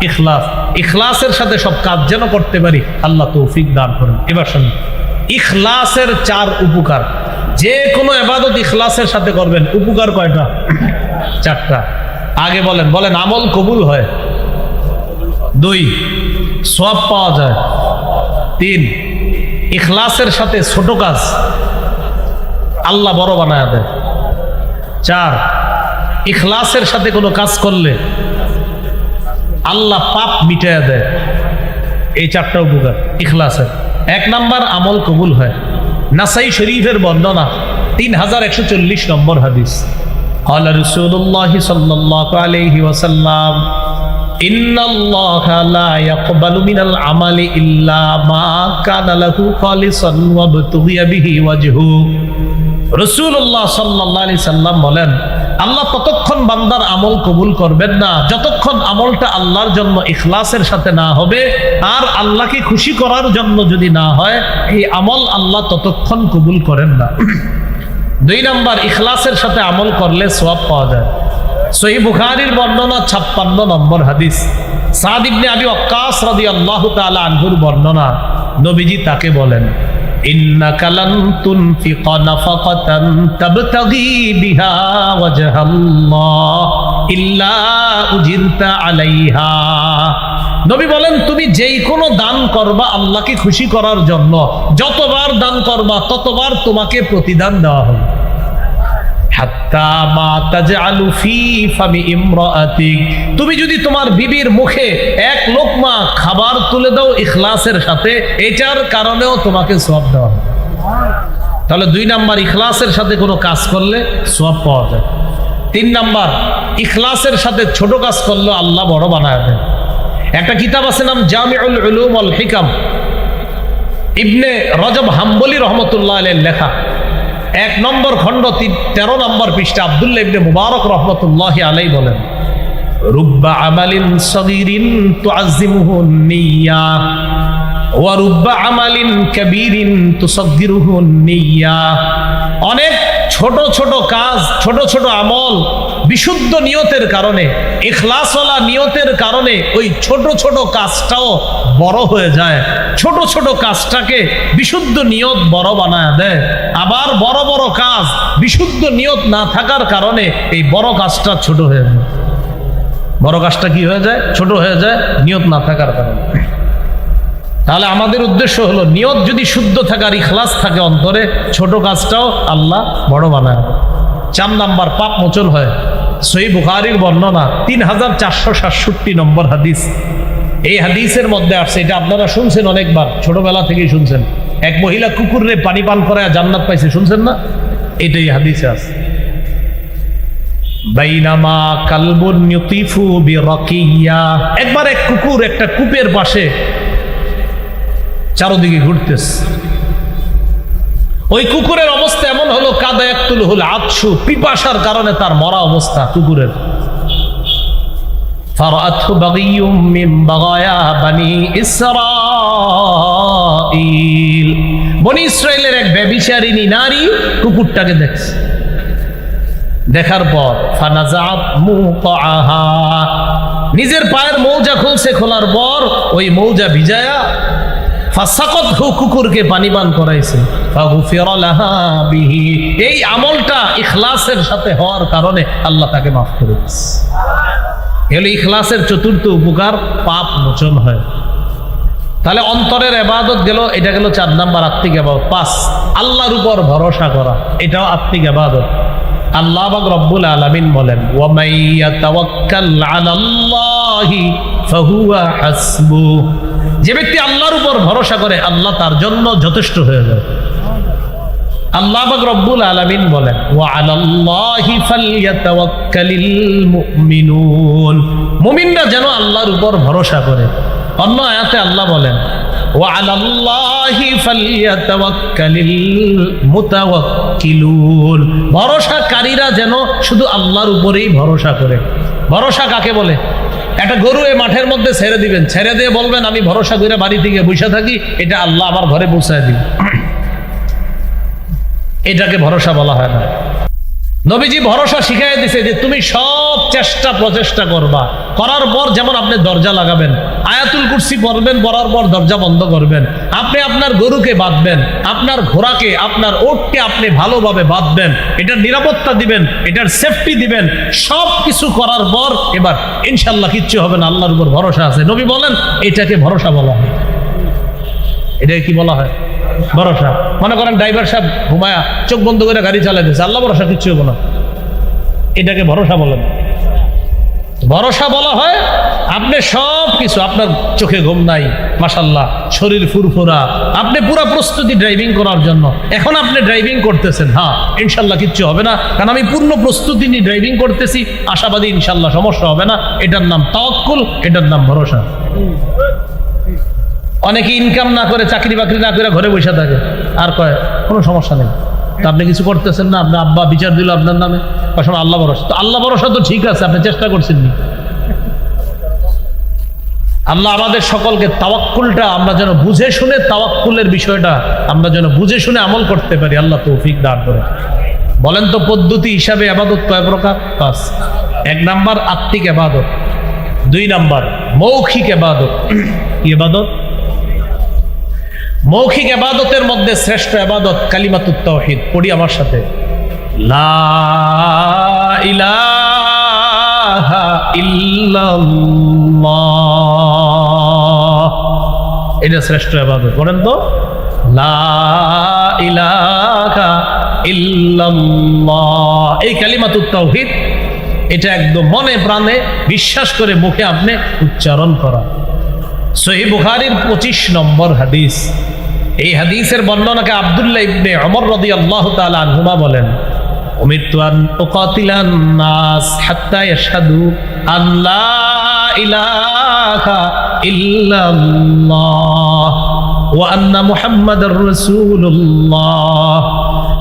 Speaker 1: ইখলাস। ইখলাসের সাথে সব কাজ যেন করতে পারি, আল্লাহ তৌফিক দান করেন। এবার শুনুন, ইখলাসের 4 উপকার। যে কোনো ইবাদত ইখলাসের সাথে করবেন, উপকার কয়টা? 4টা। আগে বলেন আমল কবুল হয়, 2 সওয়াব পাওয়া যায়, 3 ইখলাসের সাথে ছোট কাজ আল্লাহ বড় বানায় দেয়, 4 ইখলাসের সাথে কোনো কাজ করলে আল্লাহ পাপ মিটাইয়া দেয়। এই 4টা উপকার ইখলাসের। 1 নাম্বার, আমল কবুল হয়। নাসাই শরীফের বর্ণনা 3140 নম্বর হাদিস। قال رسول الله صلى الله عليه وسلم إن الله لا يقبل من العمل إلا ما كان له خالصا وابتغي به وجهه। রাসূলুল্লাহ সাল্লাল্লাহু আলাইহি সাল্লাম বলেন, আল্লাহ ততক্ষণ বান্দার আমল কবুল করবেন না যতক্ষণ আমলটা আল্লাহর জন্য ইখলাসের সাথে না হবে, আর আল্লাহকে খুশি করার জন্য যদি না হয়, এই আমল আল্লাহ ততক্ষণ কবুল করেন না। 2 নাম্বার, ইখলাসের সাথে আমল করলে সওয়াব পাওয়া যায়। সহিহ বুখারীর বর্ণনা 56 নম্বর হাদিস। সাদ ইবনে আবি ওয়াক্কাস রাদিয়াল্লাহু তাআলা আনহুর বর্ণনা, নবীজি তাকে বলেন ইন্নাকা লান তুনফিকা নাফাকাতান তাবতাগি বিহা ওয়াজহাল্লাহ ইল্লা উজিরতা আলাইহা। নবী বলেন তুমি যেই কোনো দান করবা আল্লাহকে খুশি করার জন্য, যতবার দান করবা ততবার তোমাকে প্রতিদান দেওয়া হবে। হাত্তা মা তাজআলু ফি ফামি ইমরাআতিক, তুমি যদি তোমার বিবির মুখে 1 লোকমা খাবার তুলে দাও ইখলাসের সাথে, এটার কারণেও তোমাকে সওয়াব দেওয়া হবে। তাহলে 2 নাম্বার, ইখলাসের সাথে কোনো কাজ করলে সওয়াব পাওয়া যায়। 3 নাম্বার, ইখলাসের সাথে ছোট কাজ করলে আল্লাহ বড় বানায় দেন। একটা কিতাব আছে নাম জামিউল উলুম ওয়াল হিকাম, ইবনে রজব হাম্বলি রহমতুল্লাহ আলাইহির লেখা। 1 নম্বর খণ্ড 13 নম্বর পৃষ্ঠা আব্দুল্লাহ ইবনে মুবারক রহমতুল্লাহি আলাইহি বলেন, রুব্বা আমালিন সগীরিন তুআযিমুহু নিয়্যা ওয়া রুব্বা আমালিন কাবীরিন তুসাগগিরুহু নিয়্যা। অনেক ছোট ছোট কাজ, ছোট ছোট আমল বিশুদ্ধ নিয়তের কারণে, ইখলাসওয়ালা নিয়তের কারণে ওই ছোট ছোট কাজটাও বড় হয়ে যায়। ছোট ছোট কাজটাকে বিশুদ্ধ নিয়ত বড় বানায় দেয়। আবার বড় বড় কাজ বিশুদ্ধ নিয়ত না থাকার কারণে এই বড় কাজটা ছোট হয়ে যায়। বড় কাজটা কি হয়ে যায়? ছোট হয়ে যায়, নিয়ত না থাকার কারণে। তাহলে আমাদের উদ্দেশ্য হলো নিয়ত যদি শুদ্ধ থাকে আর ইখলাস থাকে অন্তরে, ছোট কাজটাও আল্লাহ বড় বানায়। 4 নাম্বার পাপ মোচন হয়। সহিহ বুখারীর বর্ণনা 3467 নম্বর হাদিস। এই হাদিসের মধ্যে আসছে, এটা আপনারা শুনছেন অনেকবার, ছোটবেলা থেকেই শুনছেন, এক মহিলা কুকুরে পানি পান করে জান্নাত পাইছে, শুনছেন না? এটাই হাদিসে আছে। বাইনামা কালবুন ইউতিফু বিরাকিয়া, একবার এক কুকুর একটা কূপের পাশে চারদিকে ঘুরতেছে। ওই কুকুরের অবস্থা এমন হলো, কাদা ইয়াকতুলহুল আতশু, পিপাসার কারণে তার মরা অবস্থা কুকুরের। ফারাআতহু বাগিয়ুম মিন বাগায়া বানি ইসরাঈল, বনি ইসরাইলের এক ব্যভিচারিণী নারী কুকুরটাকে দেখছে। দেখার পর ফানাজাআত মুতাআহা, নিজের পায়ের মৌজা খুলছে, খোলার পর ওই মৌজা ভিজায়া ফাসাকাতহু, কুকুরকে পানি পান করাইছে। ফাগুফিরা লাহা বিহি, এই আমলটা ইখলাসের সাথে হওয়ার কারণে আল্লাহ তাকে মাফ করে দিয়েছে। এহলো ইখলাসের চতুর্থ উপকার, পাপ মোচন হয়। তাহলে অন্তরের ইবাদত গেল, এটা গেল 4 নাম্বার আত্মিক ইবাদত। 5 আল্লাহর উপর ভরসা করা, এটাও আত্মিক ইবাদত। আল্লাহ পাক রব্বুল আলামিন বলেন, ওয়া মাইয়াতাওয়াক্কাল আলাল্লাহি ফাহুয়া হাসবু, যে ব্যক্তি আল্লাহর উপর ভরসা করে আল্লাহ তার জন্য যথেষ্ট হয়ে যায়। আল্লাহ পাক রব্বুল আলামিন বলেন, ওয়া আলাল্লাহি ফালইয়াতাওয়াক্কালিল মুমিনুন, মুমিনরা যেন আল্লাহর উপর ভরসা করে। অন্য আয়াতে আল্লাহ বলেন, ওয়া আলাল্লাহি ফালইয়াতাওয়াক্কালিল মুতাওয়াক্কিলুন, ভরসাকারীরা যেন শুধু আল্লাহর উপরেই ভরসা করে। ভরসা কাকে বলে? একটা গরু এই মাঠের মধ্যে ছেড়ে দিবেন, ছেড়ে দিয়ে বলবেন আমি ভরসা করে বাড়ি থেকে বসে থাকি, এটা আল্লাহ আমার ঘরে পৌঁছায় দিন, এটাকে ভরসা বলা হয় না। নবীজি ভরসা শিখাই দিছে যে তুমি সব চেষ্টা প্রচেষ্টা করবা, করার পর যেমন আপনি দরজা লাগাবেন, আয়াতুল কুরসি পড়বেন, পড়ার পর দরজা বন্ধ করবেন। আপনি আপনার গরুকে বাঁধবেন, আপনার ঘোড়াকে, আপনার ওটকে আপনি ভালোভাবে বাঁধবেন, এটার নিরাপত্তা দিবেন, এটার সেফটি দিবেন। সব কিছু করার পর এবার ইনশাল্লাহ কিচ্ছু হবে না, আল্লাহর উপর ভরসা আছে। নবী বলেন এটাকে ভরসা বলা হয়। এটাকে কি বলা হয়? ভরসা। মনে করেন ড্রাইভার সাহেব ঘুমায়া চোখ বন্ধ করে গাড়ি চালাইতেছে, আল্লাহ ভরসা কিচ্ছু হবে না, এটাকে ভরসা বলেন। ভরসা বলা হয় আপনি সব কিছু, আপনার চোখে ঘুম নাই, মাশাআল্লাহ শরীর ফুরফুরা, আপনি পুরো প্রস্তুতি ড্রাইভিং করার জন্য। এখন আপনি ড্রাইভিং করতেছেন, হ্যাঁ ইনশাল্লাহ কিচ্ছু হবে না, কারণ আমি পূর্ণ প্রস্তুতি নিয়ে ড্রাইভিং করতেছি, আশাবাদী ইনশাল্লাহ সমস্যা হবে না। এটার নাম তাওয়াক্কুল, এটার নাম ভরসা। অনেকে ইনকাম না করে, চাকরি বাকরি না করে ঘরে বসে থাকে, আর কয় কোনো সমস্যা নেই। তা আপনি কিছু করতেছেন না, আপনার আব্বা বিচার দিল আপনার নামে, আসলে আল্লাহ ভরসা। তো আল্লাহ ভরসা তো ঠিক আছে, আপনি চেষ্টা করছেন নি। আল্লাহ আমাদের সকলকে তাওয়াক্কুলটা আমরা যেন বুঝে শুনে, তাওয়াক্কুলের বিষয়টা আমরা যেন বুঝে শুনে আমল করতে পারি, আল্লাহ তৌফিক দান করে। বলেন তো পদ্ধতি হিসাবে ইবাদত কয় প্রকার? 5। 1 নাম্বার আত্মিক ইবাদত, 2 নাম্বার মৌখিক ইবাদত। ইবাদত মৌখিক ইবাদতের মধ্যে শ্রেষ্ঠ ইবাদত কালিমাতুত তাওহীদ। পড়ি আমার সাথে, লা ইলাহা ইল্লাল্লাহ, এটা শ্রেষ্ঠ ইবাদত। বলেন তো, লা ইলাহা ইল্লাল্লাহ, এই কালিমাতুত তাওহীদ, এটা একদম মনে প্রাণে বিশ্বাস করে মুখে আপনি উচ্চারণ করা। সহিহ বুখারীর 25 নম্বর হাদিস। এই হাদিসের বর্ণনাকে আব্দুল্লাহ ইবনে ওমর রাদিয়াল্লাহু তাআলা আনহুমা বলেন, উমিরতু আন উকাতিলান নাস হাত্তা ইয়াশহাদু আল্লা ইলাহা ইল্লাল্লাহ ওয়া আন্না মুহাম্মাদার রাসূলুল্লাহ।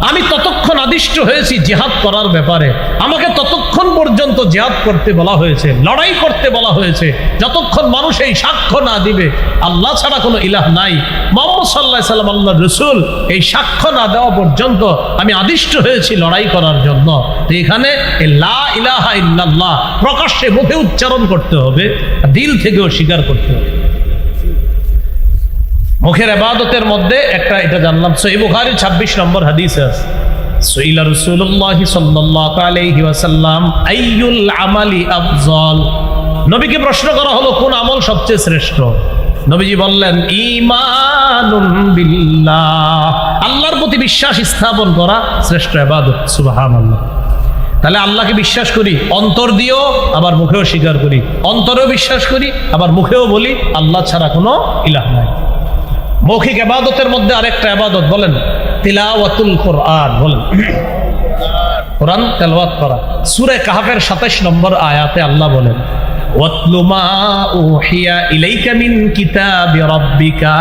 Speaker 1: আমি ততক্ষণ আদিষ্ট হয়েছি জিহাদ করার ব্যাপারে, আমাকে ততক্ষণ পর্যন্ত জিহাদ করতে বলা হয়েছে, লড়াই করতে বলা হয়েছে, যতক্ষণ মানুষ এই সাক্ষ্য না দিবে আল্লাহ ছাড়া কোনো ইলাহ নাই, মুহাম্মদ সাল্লাল্লাহু আলাইহি সাল্লাম আল্লাহর রাসূল, এই সাক্ষ্য না দেওয়া পর্যন্ত আমি আদিষ্ট হয়েছি লড়াই করার জন্য। তো এখানে লা ইলাহা ইল্লাল্লাহ প্রকাশ্যে মুখে উচ্চারণ করতে হবে, দিল থেকেও স্বীকার করতে হবে। মুখের ইবাদতের মধ্যে একটা এটা জানলাম, সহিহ বুখারী 26 নম্বর হাদিসে আছে, সুইলা রাসূলুল্লাহ সাল্লাল্লাহু আলাইহি ওয়াসাল্লাম আইয়ুল আমালি আফজাল, নবীকে প্রশ্ন করা হলো কোন আমল সবচেয়ে শ্রেষ্ঠ? নবীজি বললেন ঈমানুন বিল্লাহ, আল্লাহর প্রতি বিশ্বাস স্থাপন করা শ্রেষ্ঠ ইবাদত। সুবহানাল্লাহ। তাহলে আল্লাহকে বিশ্বাস করি অন্তর দিয়েও, আবার মুখেও স্বীকার করি, অন্তরেও বিশ্বাস করি আবার মুখেও বলি আল্লাহ ছাড়া কোনো ইলাহ নাই। মৌখিক ইবাদতের মধ্যে আরেকটা ইবাদত বলেন তিলাওয়াতুল কোরআন, বলেন কোরআন তেলাওয়াত করা। সূরা কাহফের 27 নম্বর আয়াতে আল্লাহ বলেন ওয়াতলু মা উহিয়া ইলাইকা মিন কিতাবি রাব্বিকা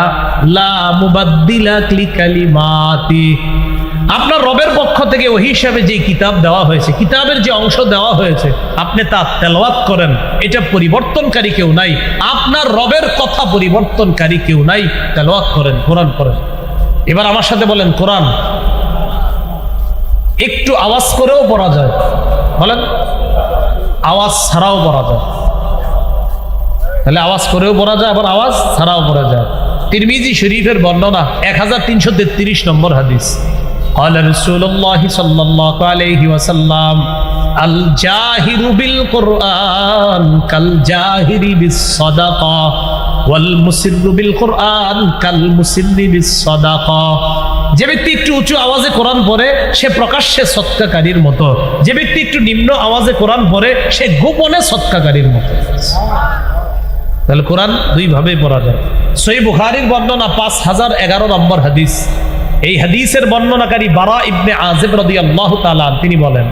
Speaker 1: লা মুবাদদিলা লিকালিমাতি, আপনার রবের পক্ষ থেকে ওহী হিসাবে যে কিতাব দেওয়া হয়েছে, কিতাবের যে অংশ দেওয়া হয়েছে আপনি তা তেলাওয়াত করেন, এটা পরিবর্তনকারী কেউ নাই, আপনার রবের কথা পরিবর্তনকারী কেউ নাই, তেলাওয়াত করেন, কোরআন করেন। এবার আমার সাথে বলেন কোরআন একটু আওয়াজ করেও পড়া যায়, বলেন আওয়াজ ছাড়াও পড়া যায়। তাহলে আওয়াজ করেও পড়া যায় আবার আওয়াজ ছাড়াও পড়া যায়। তিরমিজি শরীফের বর্ণনা 1333 নম্বর হাদিস, قال رسول الله صلى الله عليه وسلم الجاهر بالقرآن كالجاهر بالصدقة والمسر بالقرآن كالمسر بالصدقة, যে ব্যক্তি একটু উঁচু আওয়াজে কোরআন পড়ে সে প্রকাশ্যে সদকাকারীর মতো, যে ব্যক্তি একটু নিম্ন আওয়াজে কোরআন পড়ে সে গোপনে সদকাকারীর মতো। তাহলে কোরআন দুই ভাবে পড়া যায়। সহিহ বুখারীর বর্ণনা 5011 নম্বর হাদিস, এই হাদিসের বর্ণনাকারী বারা ইবনে আযিব রাদিয়াল্লাহু তাআলা তিনি বলেন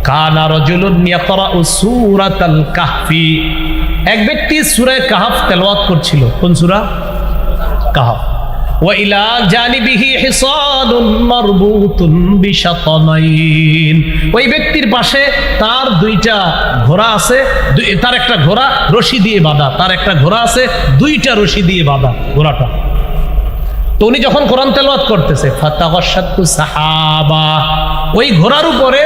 Speaker 1: কানা রাজুলুন ইয়াকরাউ সূরাতাল কাহফি, এক ব্যক্তি সূরা কাহফ তেলাওয়াত করছিল। কোন সূরা? কাহফ। ওয়া ইলা জানিবিহি হিসানুন মারবুতুন বিশাতানাইন, ওই ব্যক্তির পাশে তার দুইটা ঘোড়া আছে, তার একটা ঘোড়া রশি দিয়ে বাঁধা, তার একটা ঘোড়া আছে দুইটা রশি দিয়ে বাঁধা ঘোড়াটা। তো উনি যখন কোরআন তেলাওয়াত করতেছে ফাতাগাশাতু সাহাবা, ওই ঘোড়ার উপরে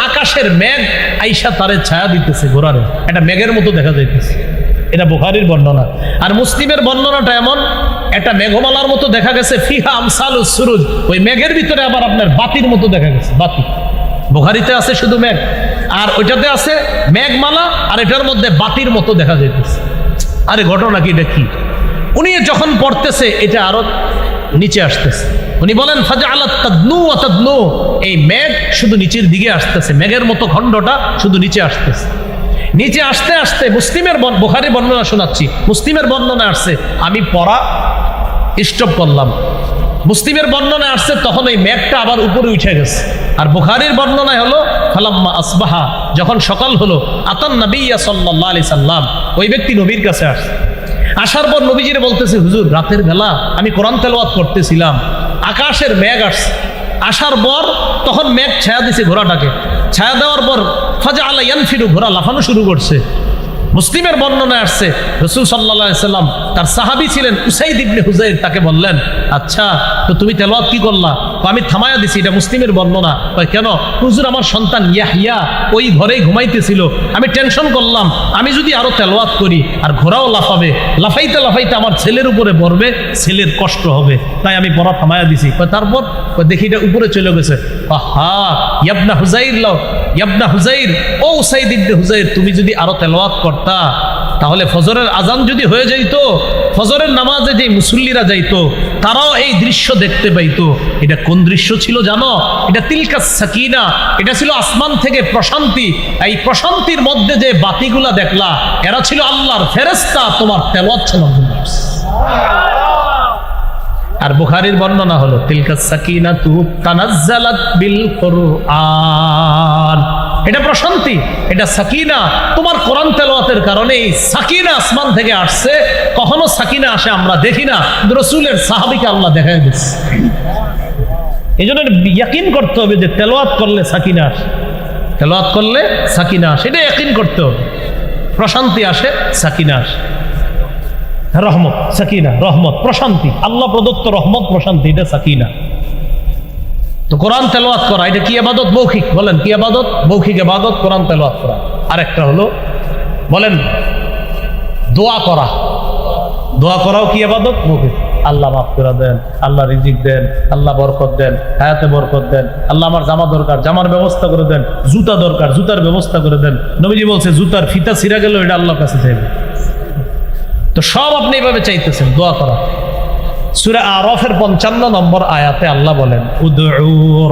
Speaker 1: আকাশের মেঘ আইসা তারে ছায়া দিতেছে, ঘোড়ার একটা মেঘের মতো দেখা যাইতেছে। এটা বুখারীর বর্ণনা। আর মুসলিমের বর্ণনাটা এমন, একটা মেঘমালার মতো দেখা গেছে, ফিহা আমসালুস সুরুজ, ওই মেঘের ভিতরে আবার আপনার বাতির মতো দেখা গেছে, বাতি। বুখারীতে আছে শুধু মেঘ, আর ওইটাতে আছে মেঘমালা, আর এটার মধ্যে বাতির মতো দেখা যাইতেছে। আরে ঘটনা কি, এটা কি? উনি যখন পড়তেছে এটা আরো নিচে আসতেছে। উনি বলেন ফাজআলাত তাদনু ওয়া তাদনু, এই মেঘ শুধু নিচের দিকে আসতেছে, মেঘের মতো খণ্ডটা শুধু নিচে আসতেছে। নিচে আসতে আসতে মুসলিমের বুখারীর বর্ণনা শোনাচ্ছি, মুসলিমের বর্ণনা আসছে আমি পড়া স্টপ করলাম, মুসলিমের বর্ণনায় আসছে তখন ওই মেঘটা আবার উপরে উঠে গেছে। আর বুখারীর বর্ণনায় হলো ফালাম্মা আসবাহা, যখন সকাল হলো আতান নবিয়্যা সাল্লাল্লাহু আলাইহি সাল্লাম, ওই ব্যক্তি নবীর কাছে আসছে। আসার পর নবীজিরে বলতেছে হুজুর রাতের বেলা আমি কোরআন তেলাওয়াত করতেছিলাম, আকাশের মেঘ আসছে, আসার পর তখন মেঘ ছায়া দিছে ঘোড়াটাকে, ছায়া দেওয়ার পর ফাজআলা ইয়ানফিরু, ঘোড়া লাফানো শুরু করছে। মুসলিমের বর্ণনায় আসছে রাসূল সাল্লাল্লাহু আলাইহি সাল্লাম তার সাহাবী ছিলেন উসাইদ ইবনে হুযাইর, তাকে বললেন আচ্ছা তো তুমি তেলাওয়াত কি করলা? আমি থামায়া দিছি। এটা মুসলিমের বর্ণনা। কেন? হুজুর আমার সন্তান ইয়াহইয়া ওই ঘরেই ঘুমাইতেছিল, আমি টেনশন করলাম আমি যদি আরো তেলাওয়াত করি আর ঘোড়াও লাফাবে, লাফাইতে লাফাইতে আমার ছেলের উপরে পড়বে, ছেলের কষ্ট হবে, তাই আমি পড়া থামায়া দিছি। তারপর দেখি এটা উপরে চলে গেছে। আহা ইয়াবনা হুযাইর, ইয়াবনা হুযাইর, ও উসাইদ ইবনে হুযাইর, তুমি যদি আরো তেলাওয়াত করতা তাহলে ফজরের আজান যদি হয়ে যাইতো, ফজরের নামাজে যে মুসল্লিরা যাইতো তারাও এই দৃশ্য দেখতে পাইতো। এটা কোন দৃশ্য ছিল জানো? এটা তিলকাস সাকিনা, এটা ছিল আসমান থেকে প্রশান্তি। এই প্রশান্তির মধ্যে যে বাতিগুলা দেখলা এরা ছিল আল্লাহর ফেরেশতা, তোমার তেলাওয়াত শোনার জন্য। আর বুখারীর বর্ণনা হলো তিলকাস সাকিনাতু তানাজ্জালাত বিল কুরআন, এটা প্রশান্তি, এটা সাকিনা, তোমার কোরআন তেলাওয়াতের কারণে এই সাকিনা আসমান থেকে আসছে। কখনো সাকিনা আসে আমরা দেখি না, রাসূলের সাহাবীকে আল্লাহ দেখায় দিচ্ছে। এই জন্য ইয়াকিন করতে হবে যে তেলাওয়াত করলে সাকিনা আসে, তেলাওয়াত করলে সাকিনা আসে, এটা ইয়াকিন করতে হবে। প্রশান্তি আসে, সাকিনা আসে, রহমত, সাকিনা, রহমত, প্রশান্তি, আল্লাহ প্রদত্ত রহমত, প্রশান্তি, এটা সাকিনা। তো কোরআন তেলাওয়াত করা এটা কি ইবাদত? মৌখিক। বলেন কি ইবাদত? মৌখিক ইবাদত কোরআন তেলাওয়াত করা। আরেকটা হলো বলেন দোয়া করা। দোয়া করাও কি ইবাদত? মৌখিক। আল্লাহ মাফ করে দেন, আল্লাহ রিজিক দেন, আল্লাহ বরকত দেন, হায়াতে বরকত দেন, আল্লাহ আমার জামা দরকার, জামার ব্যবস্থা করে দেন, জুতা দরকার, জুতার ব্যবস্থা করে দেন। নবীজি বলছে জুতার ফিতা ছিঁড়া গেল এটা আল্লাহর কাছে চাইবে। তো সব আপনি এইভাবে চাইতেছেন দোয়া করা। সূরা আরাফের 55 নম্বর আয়াতে আল্লাহ বলেন উদউ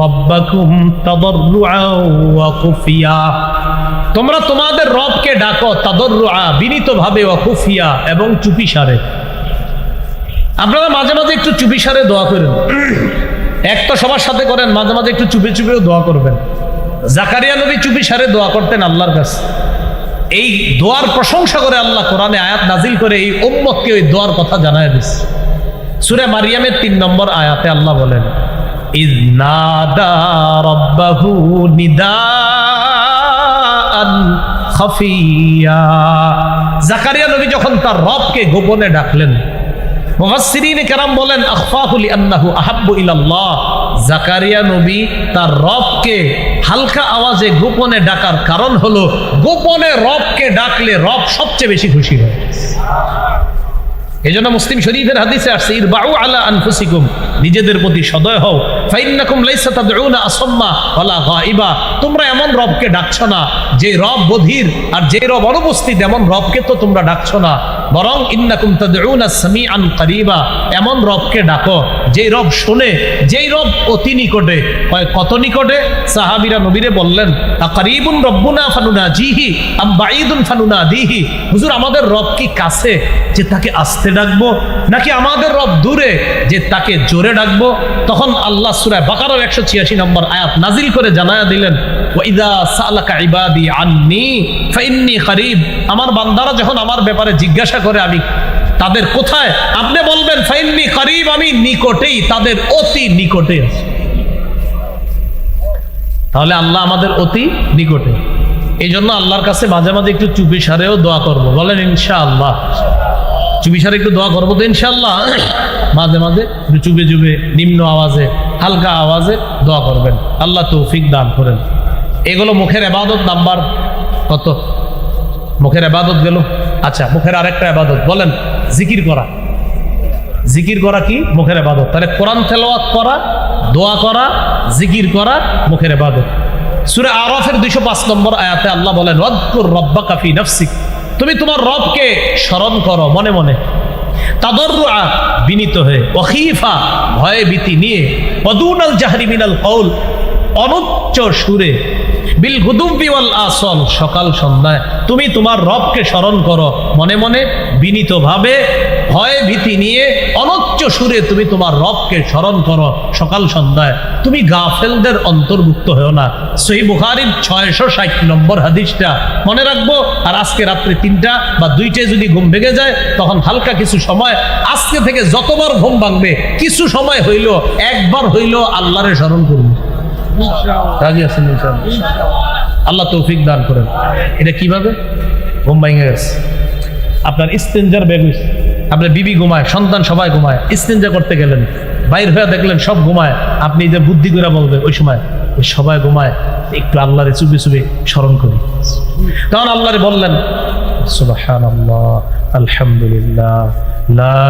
Speaker 1: রাব্বাকুম তাদাররুআ ওয়া খুফিয়া, তোমরা তোমাদের রবকে ডাকো তাদাররুআ, বিনীতভাবে, ওয়া খুফিয়া, এবং চুপিসারে। আপনারা মাঝে মাঝে একটু চুপিসারে দোয়া করেন। এক তো সবার সাথে করেন, মাঝে মাঝে একটু চুপি চুপিও দোয়া করবেন। জাকারিয়া নবী চুপিসারে দোয়া করতেন আল্লাহর কাছে। এই দোয়ার প্রশংসা করে আল্লাহ কোরআনে আয়াত নাজিল করে এই উম্মতকে ওই দোয়ার কথা জানায় দিচ্ছে। সূরা মারিয়ামের 3 নম্বর আয়াতে আল্লাহ বলেন ইয নাদা রাব্বাহু নিদাআন খাফিয়া, জাকারিয়া নবী যখন তার রবকে গোপনে ডাকলেন, মুফাসসিরিন কেরাম বলেন আখফাহু লিআন্নাহু আহাব্বু ইলাল্লাহ, জাকারিয়া নবী তার রবকে হালকা আওয়াজে গোপনে ডাকার কারণ হলো গোপনে রবকে ডাকলে রব সবচেয়ে বেশি খুশি হয়। এই জন্য মুসলিম শরীফের হাদিসে আসছে ইরবাউ আলা আনফুসিকুম, নিজেদের প্রতি সদয় হও, ফাইন্নাকুম লাইসা তাদউনা আসাম্মা ওয়ালা গায়িবা, তোমরা এমন রবকে ডাকছো না যে রব বধির আর যে রব অনুপস্থিত, এমন রবকে তো তোমরা ডাকছো না, বরং ইন্নাকুম তাদউনা সামিআন কারীবা, এমন রবকে ডাকো যেই রব শুনে, যেই রব অতি নিকটে। কত নিকটে? সাহাবীরা নবীরে বললেন আকারিবুন রব্বুনা ফানুনাজিহি আম বাঈদুন ফানুনাদিহি, হুজুর আমাদের রব কি কাছে যে তাকে আস্তে ডাকবো, নাকি আমাদের রব দূরে যে তাকে জোরে ডাকবো? তখন আল্লাহ সূরা বাকারার 186 নম্বর আয়াত নাজিল করে জানায়া দিলেন ওয়া ইযা সালাকা ইবাদি আন্নী ফাইন্নী করিব, আমার বান্দারা যখন আমার ব্যাপারে জিজ্ঞাসা করে আমি তাদের কোথায়, আপনি বলবেন ফাইন্নী করিব, আমি নিকটেই, তাদের অতি নিকটে আছি। তাহলে আল্লাহ আমাদের অতি নিকটে। এই জন্য আল্লাহর কাছে মাঝে মাঝে একটু চুপিসারেও দোয়া করবো। বলেন ইনশাআল্লাহ। চুপিসারে একটু দোয়া করবো তো ইনশাআল্লাহ। মাঝে মাঝে চুপে চুপে নিম্ন আওয়াজে, হালকা আওয়াজে দোয়া করবেন। আল্লাহ তৌফিক দান করেন। এগুলো মুখের ইবাদত নাম্বার কত? মুখের ইবাদত গেল। আচ্ছা, মুখের আরেকটা ইবাদত বলেন জিকির করা। জিকির করা কি? মুখের ইবাদত। তাহলে কোরআন তেলাওয়াত করা, দোয়া করা, জিকির করা মুখের ইবাদত। সূরা আরাফের 205 নম্বর আয়াতে আল্লাহ বলেন ওয়াদকুর রাব্বাকা ফি নাফসিক, তুমি তোমার রবকে স্মরণ করো মনে মনে, তাদাররুআ বিনীত হয়ে, ওয়া খীফা ভয়ে ভীতি নিয়ে, ওয়া দুনাল জাহরি মিনাল কওল অনুচ্চ সুরে, বিল গুদুবি ওয়াল আসল সকাল সন্ধ্যায় তুমি তোমার রবকে স্মরণ করো মনে মনে, বিনীতভাবে, ভয় ভীতি নিয়ে, অনুচ্চ সুরে তুমি তোমার রবকে স্মরণ করো সকাল সন্ধ্যায়। তুমি গাফেলদের অন্তর্ভুক্ত হও না। সহিহ বুখারীর 660 নম্বর হাদিসটা মনে রাখবো। আর আজকে রাত্রে 3টা বা 2টায় যদি ঘুম ভেঙে যায় তখন হালকা কিছু সময়, আজকে থেকে যতবার ঘুম ভাঙবে কিছু সময় হইল, একবার হইল আল্লাহরে স্মরণ করুন। রাজি আছেন ইনশাআল্লাহ? আল্লাহ তৌফিক দান করেন। এটা কিভাবে? ঘুম ভেঙে গেছে, আপনার ইস্তেঞ্জার ব্যাগ, আপনার বিবি ঘুমায়, সন্তান সবাই ঘুমায়, ইস্তেঞ্জা করতে গেলেন, বাইর হয়ে দেখলেন সব ঘুমায়, আপনি যে বুদ্ধি করে বলবেন ওই সময় ওই সবাই ঘুমায়, একটু আল্লাহরে চুপে চুপে স্মরণ করি। তখন আল্লাহরে বললেন সুবহানাল্লাহ, আলহামদুলিল্লাহ, লা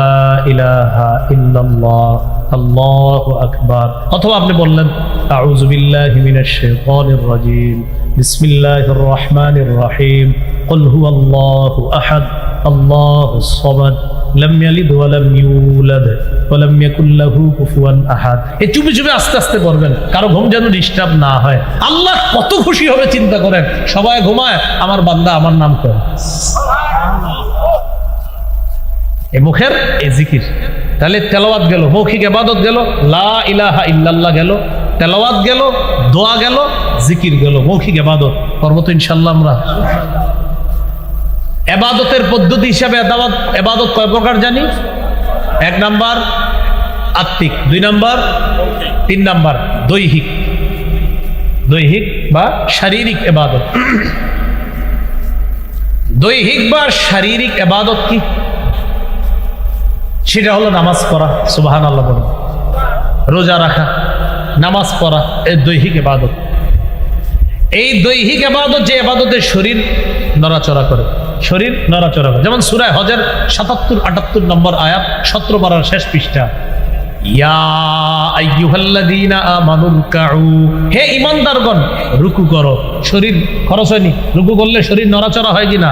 Speaker 1: ইলাহা ইল্লাল্লাহ, আল্লাহু আকবার। অথবা আপনি বললেন আউযু বিল্লাহি মিনাশ শাইতানির রাজীম, বিসমিল্লাহির রহমানির রহিম, কুল হুয়াল্লাহু আহাদ, আল্লাহুস সামাদ, লাম ইয়ালিদ ওয়া লাম ইউলাদ ওয়া লাম ইয়াকুল লাহু কুফুয়ান আহাদ। এই চুপি চুপি আস্তে আস্তে পড়বেন, কারো ঘুম যেন ডিস্টার্ব না হয়। আল্লাহ কত খুশি হবে চিন্তা করেন, সবাই ঘুমায়, আমার বান্দা আমার নাম করে। এই মুখের এই জিকির। তাহলে তেলাওয়াত গেল, মৌখিক ইবাদত গেল, লা ইলাহা ইল্লাল্লাহ গেল, তেলাওয়াত গেল, দোয়া গেল, জিকির গেল, মৌখিক ইবাদত করবো তো ইনশাআল্লাহ আমরা। ইবাদতের পদ্ধতি হিসাবে ইবাদত কয় প্রকার জানি? 1 নাম্বার আত্মিক, 2 নাম্বার তিন নাম্বার দৈহিক বা শারীরিক ইবাদত। দৈহিক বা শারীরিক ইবাদত কি? সেটা হলো নামাজ পড়া, সুবহানাল্লাহ বলুন, রোজা রাখা, নামাজ পড়া, এই দৈহিক ইবাদত। এই দৈহিক ইবাদত যে ইবাদতে শরীর নড়াচড়া করে, শরীর নড়াচড়া করে, যেমন সূরা হজের ৭৭-৭৮ নম্বর আয়াত, ১৭ পারার শেষ পৃষ্ঠা, ইয়া আইয়ুহাল্লাযীনা আমানু রুকউ, হে ঈমানদারগণ রুকু করো। শরীর খরচ হয়নি, রুকু করলে শরীর নড়াচড়া হয় কিনা?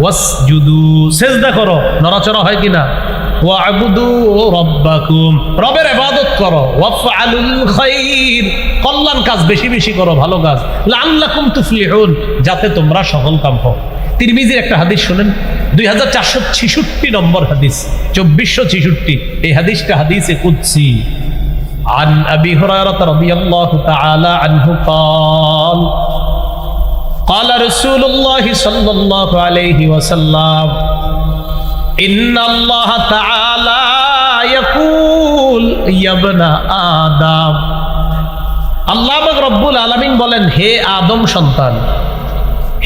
Speaker 1: ওয়াসজুদু, সিজদা করো, নড়াচড়া হয় কিনা? ওয়া'বুদু রাব্বাকুম, রবের ইবাদত করো। ওয়াফআলুল খায়র, কল্যাণ কাজ বেশি বেশি করো, ভালো কাজ। লাআল্লাকুম তুফলিহুন, যাতে তোমরা সফলকাম হও। তিরমিজির একটা হাদিস শুনেন, 2466 নম্বর হাদিস, 2466, এই হাদিসটা হাদিসে কুদসি। আন আবি হুরায়রা রাদিয়াল্লাহু তাআলা আনহু قال قال رسول الله صلى الله عليه وسلم إن الله تعالى يقول يا ابن آدم, আল্লাহ রব্বুল আলামিন বলেন, হে আদম সন্তান,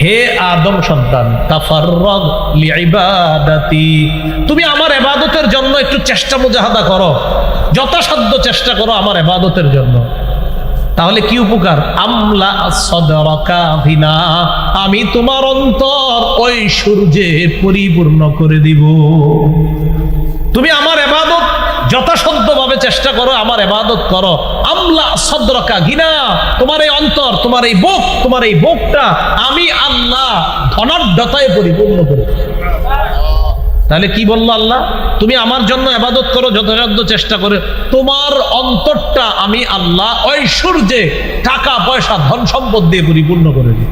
Speaker 1: হে আদম সন্তান, তাফাররাগ লিইবাদাতি, তুমি আমার ইবাদতের জন্য একটু চেষ্টা মুজাহাদা করো, যথাসাধ্য চেষ্টা করো আমার ইবাদতের জন্য। তাহলে কি উপকার? আমলা সদরাকা ভিনা, আমি তোমার অন্তর ঐশ্বর্যে পরিপূর্ণ করে দিব। তুমি আমার ইবাদত যথাসাধ্যভাবে চেষ্টা করো, আমার ইবাদত করো। আমলা সদরাকা গিনা, তোমার এই অন্তর, তোমার এই বুক, তোমার এই বুকটা আমি আল্লাহ ধনাঢ্যতায় পরিপূর্ণ করে। তাহলে কি বললো আল্লাহ? তুমি আমার জন্য ইবাদত করো, যথাসাধ্য চেষ্টা করে, তোমার অন্তরটা আমি আল্লাহ ঐশ্বর্যে, টাকা পয়সা, ধন সম্পদ দিয়ে পরিপূর্ণ করে দিই।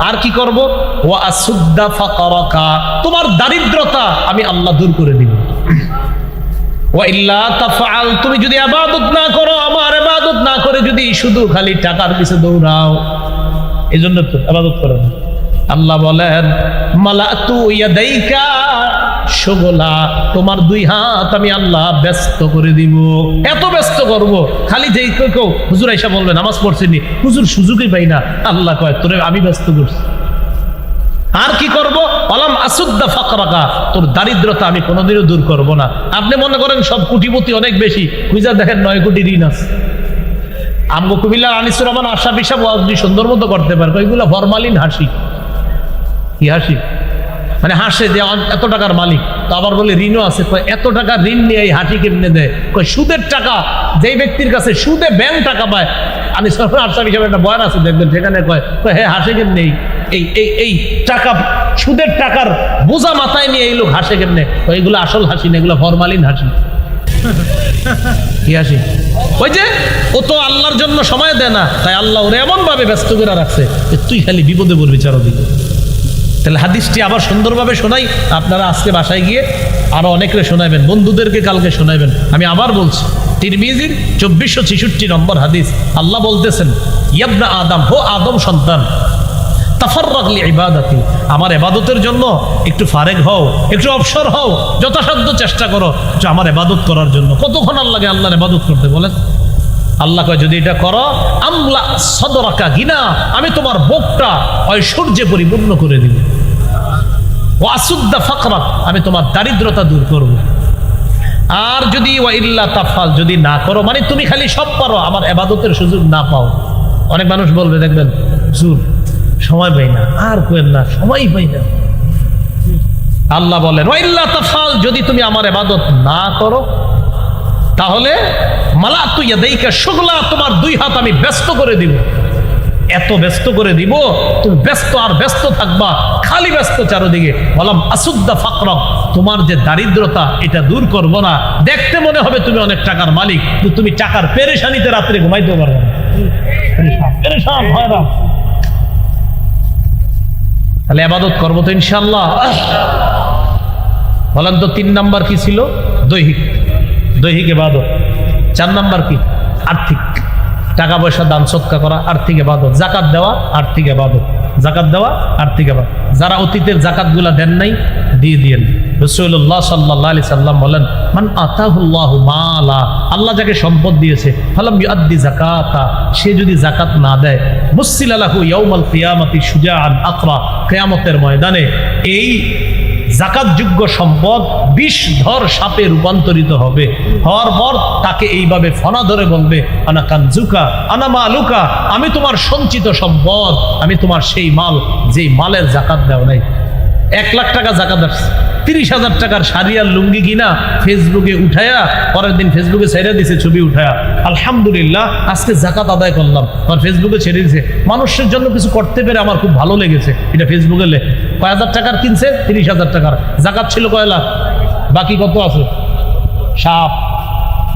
Speaker 1: আর কি করব? ওয়া আসুদ্দা ফাকারাকা, তোমার দারিদ্রতা আমি আল্লাহ দূর করে দিব। ওয়া ইল্লা তাফআল, তুমি যদি ইবাদত না করো, আমার ইবাদত না করে যদি শুধু খালি টাকার পিছে দৌড়াও, এজন্য তো ইবাদত করো না। আল্লাহ বলেন, মালাতু ইয়াদাইকা শুগলা, তোমার দুই হাত আমি আল্লাহ ব্যস্ত করে দিব, এত ব্যস্ত করব, খালি যেই কেউ হুজুর আইসা বলবে নামাজ পড়ছেনি, হুজুর সুযোগই পাই না, আল্লাহ কয় তোরে আমি ব্যস্ত করছি। আর কি করব? আলাম আসুদ্দা ফাকরাকা, তোর দারিদ্রতা আমি কোনোদিনও দূর করব না। আপনি মনে করেন সব কোটিপতি অনেক বেশি, খুঁজা দেখেন 9 কোটি ঋণ আছে। আমগো কুমিল্লার আনিসুর রহমান আশরাফি সাহেব ওয়াজ সুন্দর মতো করতে পারে, ওইগুলো ফরমালিন হাসি। কি হাসি? মানে হাসে যে এত টাকার মালিক, তো আবার বলে ঋণও আছে। এত টাকা ঋণ নিয়ে এই হাসি কেমনে দেয়? সুদের টাকা, যেই ব্যক্তির কাছে সুদে ব্যাংক টাকা পায়, আনিসুর রহমান আশরাফি সাহেব একটা বয়ান আছে দেখবেন, সেখানে কয় হ্যাঁ হাসে কেমনে, এই টাকা, সুদের টাকার বোঝা মাথায় নিয়ে এই লোক হাসে কেমনে? এইগুলো আসল হাসি না, এগুলো ফরমালিন হাসি। কি হাসি? ওই যে ও তো আল্লাহর জন্য সময় দেয় না, তাই আল্লাহ ওরে এমন ভাবে ব্যস্ত করে রাখছে যে তুই খালি বিপদে পড়বি চারদিকে। তাহলে হাদিসটি আবার সুন্দরভাবে শোনাই, আপনারা আজকে বাসায় গিয়ে আরো অনেকরে শোনাবেন, বন্ধুদেরকে কালকে শোনাবেন। আমি আবার বলছি, তিরমিজির 2466 নম্বর হাদিস, আল্লাহ বলতেছেন, ইয়া আদম, হো আদম সন্তান, তাফাররাগ লিইবাদাতি, আমার ইবাদতের জন্য একটু ফারেগ হও, একটু অবসর হও, যথাসাধ্য চেষ্টা করো যে আমার ইবাদত করার জন্য। কতক্ষণ আল্লাহকে আল্লাহর ইবাদত করতে বলেন? আল্লাহ কয় যদি এটা করো, আমলা সদরাকা গিনা, আমি তোমার বুকটা ঐশ্বর্যে পরিপূর্ণ করে দিব। ওয়া আসুদ্দা ফাকরাক, আমি তোমার দারিদ্রতা দূর করব। আর যদি ওয়া ইল্লা তাফআল, যদি না করো, মানে তুমি খালি সব পারো, আমার ইবাদতের সুযোগ না পাও। অনেক মানুষ বলবে দেখবেন, হুজুর সময় পাই না, আর কোয়েন না, সময় পাই না। আল্লাহ বলেন, ওয়া ইল্লা তাফআল, যদি তুমি আমার ইবাদত না করো, তাহলে মালাতু ইয়াদাইকা শুগলা, তোমার দুই হাত আমি ব্যস্ত করে দিব। এত ব্যস্ত করে দিব, তুমি ব্যস্ত আর ব্যস্ত থাকবা, খালি ব্যস্ত চারদিকে। বললাম আসুদ্দা ফাকরাক, তোমার যে দারিদ্রতা এটা দূর করব না। দেখতে মনে হবে তুমি অনেক টাকার মালিক, কিন্তু তুমি টাকার পেরেশানিতে রাত্রে ঘুমাইতে পারবে না, পেরেশান হয় না। তাহলে ইবাদত করবো তো ইনশাআল্লাহ। বলেন তো 3 নাম্বার কি ছিল? দৈহিক ইবাদত। 4 নাম্বার কি? আর্থিক, টাকা পয়সা দান সদকা করা, আর্থিক ইবাদত। যাকাত দেওয়া, আর্থিক ইবাদত। যাকাত দেওয়া, আর্থিক ইবাদত। যারা অতীতের যাকাত গুলা দেন নাই, দিয়ে দিয়েন। রাসূলুল্লাহ সাল্লাল্লাহু আলাইহি সাল্লাম বলেন, মান আতাহুল্লাহু মালা, আল্লাহ যাকে সম্পদ দিয়েছে, ফালাম ইউআদ্দি যাকাতা, সে যদি যাকাত না দেয়, মুসিলা লাহু ইয়াউমাল কিয়ামাতি শুজাআন আকরা, কিয়ামতের ময়দানে এই যাকাতযোগ্য সম্পদ বিষধর সাপে রূপান্তরিত হবে। হওয়ার পর তাকে এইভাবে ফনা ধরে বলবে, আনা কানজুকা আনা মালুকা, আমি তোমার সঞ্চিত সম্পদ, আমি তোমার সেই মাল যেই মালের যাকাত দেও নাই। 1 লাখ টাকা যাকাত আসছে, 30,000 টাকার শাড়ি আর লুঙ্গি কিনা ফেসবুকে উঠায়া, পরের দিন ফেসবুকে ছেড়ে দিছে ছবি উঠায়া, আলহামদুলিল্লাহ আজকে যাকাত আদায় করলাম, আর ফেসবুকে ছেড়ে দিছে। মানুষের জন্য কিছু করতে পেরে আমার খুব ভালো লেগেছে, এটা ফেসবুকে লেখে। কয় হাজার টাকার কিনছে? 30,000 টাকার। যাকাত ছিল কয় লাখ? বাকি কত আছে? সাপ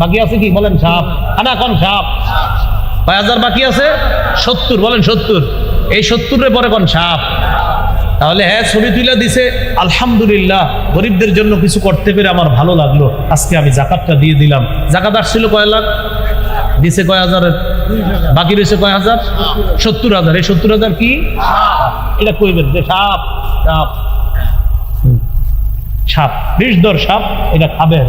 Speaker 1: বাকি আছে কি বলেন? সাপ আনা কোন সাপ? কয় হাজার বাকি আছে? 70। বলেন 70। এই 70-এর পরে কোন সাপ? তাহলে হ্যাঁ, ছবি তুলে দিছে, আলহামদুলিল্লাহ গরিবদের জন্য কিছু করতে পেরে আমার ভালো লাগলো, আজকে আমি যাকাতটা দিয়ে দিলাম। যাকাত আসছিল কয় লাখ, দিছে কয় হাজারের, বাকি রয়েছে কয় হাজার? 70,000। এই 70,000 কি? এটা কইবেন যে সাপ, সাপ সাপ, বিষধর সাপ, এটা খাবে।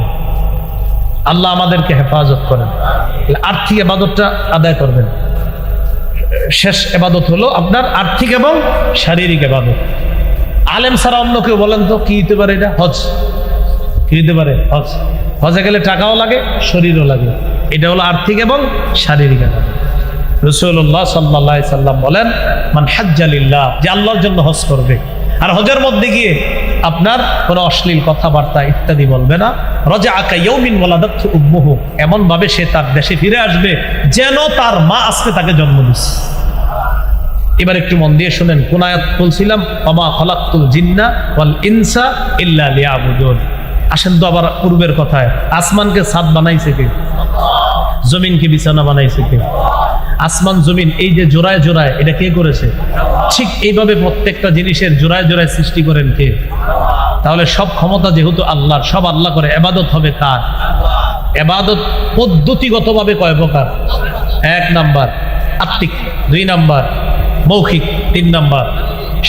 Speaker 1: আল্লাহ আমাদেরকে হেফাজত করেন। আর্থিক ইবাদতটা আদায় করবেন। শেষ ইবাদত হলো আপনার আর্থিক এবং শারীরিক ইবাদত। আলেম ছাড়া অন্য কেউ বলেন তো কি হতে পারে? এটা হজ। কি হতে পারে? হজ। হজে গেলে টাকাও লাগে, শরীরও লাগে। এটা হলো আর্থিক এবং শারীরিক ইবাদত। রাসূলুল্লাহ সাল্লাল্লাহু আলাইহি সাল্লাম বলেন, মান হাজ্জা লিল্লাহ, যে আল্লাহর জন্য হজ করবে, আর হজের মধ্যে গিয়ে আপনার কোনো অশ্লীল কথাবার্তা ইত্যাদি বলবে না। রাজা কায়াউমিন ওয়ালাদাতহু উম্মুহু, এমন ভাবে সে তার দেশে ফিরে আসবে যেন তার মা আজকে তাকে জন্ম দিচ্ছে। এবার একটু মন দিয়ে শুনেন, কোন আয়াত বলছিলাম? ওমা খালাকতুল জিন্না ওয়াল ইনসা ইল্লা লিয়াবুদুন। আসেন তো আবার পূর্বের কথায়, আসমানকে ছাদ বানাইছে কে? জমিনকে বিছানা বানাইছে কে? আসমান জমিন এই যে জোড়ায় জোড়ায়, এটা কে করেছে? ঠিক এইভাবে প্রত্যেকটা জিনিসের জোড়ায় জোড়ায় সৃষ্টি করেন কে? তাহলে সব ক্ষমতা যেহেতু আল্লাহর, সব আল্লাহ করে, ইবাদত হবে কার? ইবাদত পদ্ধতিগতভাবে কয় প্রকার? 1 নাম্বার আত্মিক, 2 নাম্বার মৌখিক, 3 নাম্বার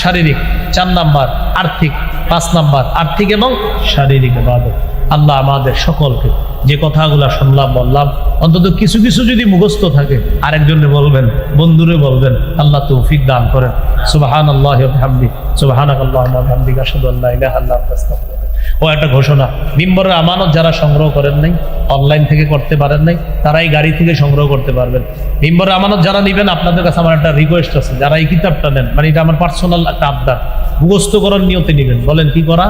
Speaker 1: শারীরিক, 4 নাম্বার আর্থিক, 5 নাম্বার আর্থিক এবং শারীরিক ইবাদত। আল্লাহ আমাদের সকলকে যে কথাগুলো শুনলাম বললাম, অন্তত কিছু কিছু যদি মুখস্থ থাকে আরেকজনে বলবেন, বন্ধুরে বলবেন, আল্লাহ তৌফিক দান করেন। সুবহানাল্লাহি ওয়া বিহামদিহি, সুবহানাকাল্লাহুম্মা ওয়া বিহামদিকা, আশহাদু আল্লা ইলাহা ইল্লা আনতা, আস্তাগফিরুকা। ও একটা ঘোষণা, মিম্বরের আমানত যারা সংগ্রহ করেন নাই, অনলাইন থেকে করতে পারেন নাই, তারাই গাড়ি থেকে সংগ্রহ করতে পারবেন। মিম্বরের আমানত যারা নেবেন, আপনাদের কাছে আমার একটা রিকোয়েস্ট আছে, যারা এই কিতাবটা নেন, মানে এটা আমার পার্সোনাল একটা আবদার, মুখস্থ করার নিয়তে নেবেন। বলেন কি করা?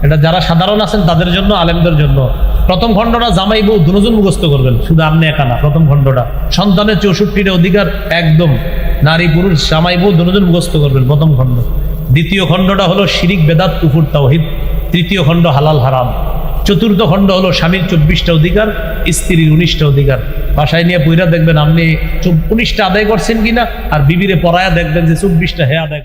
Speaker 1: এটা যারা সাধারণ আছেন তাদের জন্য, আলেমদের জন্য। প্রথম খণ্ডটা জামাই বউ দুজন মুখস্থ করবেন, শুধু আপনি একা না। প্রথম খণ্ডটা সন্তানের 64টা অধিকার, একদম নারী পুরুষ জামাই বউ দুজন মুখস্থ করবেন, প্রথম খণ্ড। দ্বিতীয় খণ্ডটা হলো শিরিক বেদাত কুফর তাওহীদ। তৃতীয় খণ্ড হালাল হারাম। চতুর্থ খণ্ড হলো স্বামীর 24টা অধিকার, স্ত্রীর 19টা অধিকার। বাসায় নিয়ে পইরা দেখবেন আপনি 19টা আদায় করছেন কিনা, আর বিবিরে পড়ায়া দেখবেন যে 24টা হে আদায়।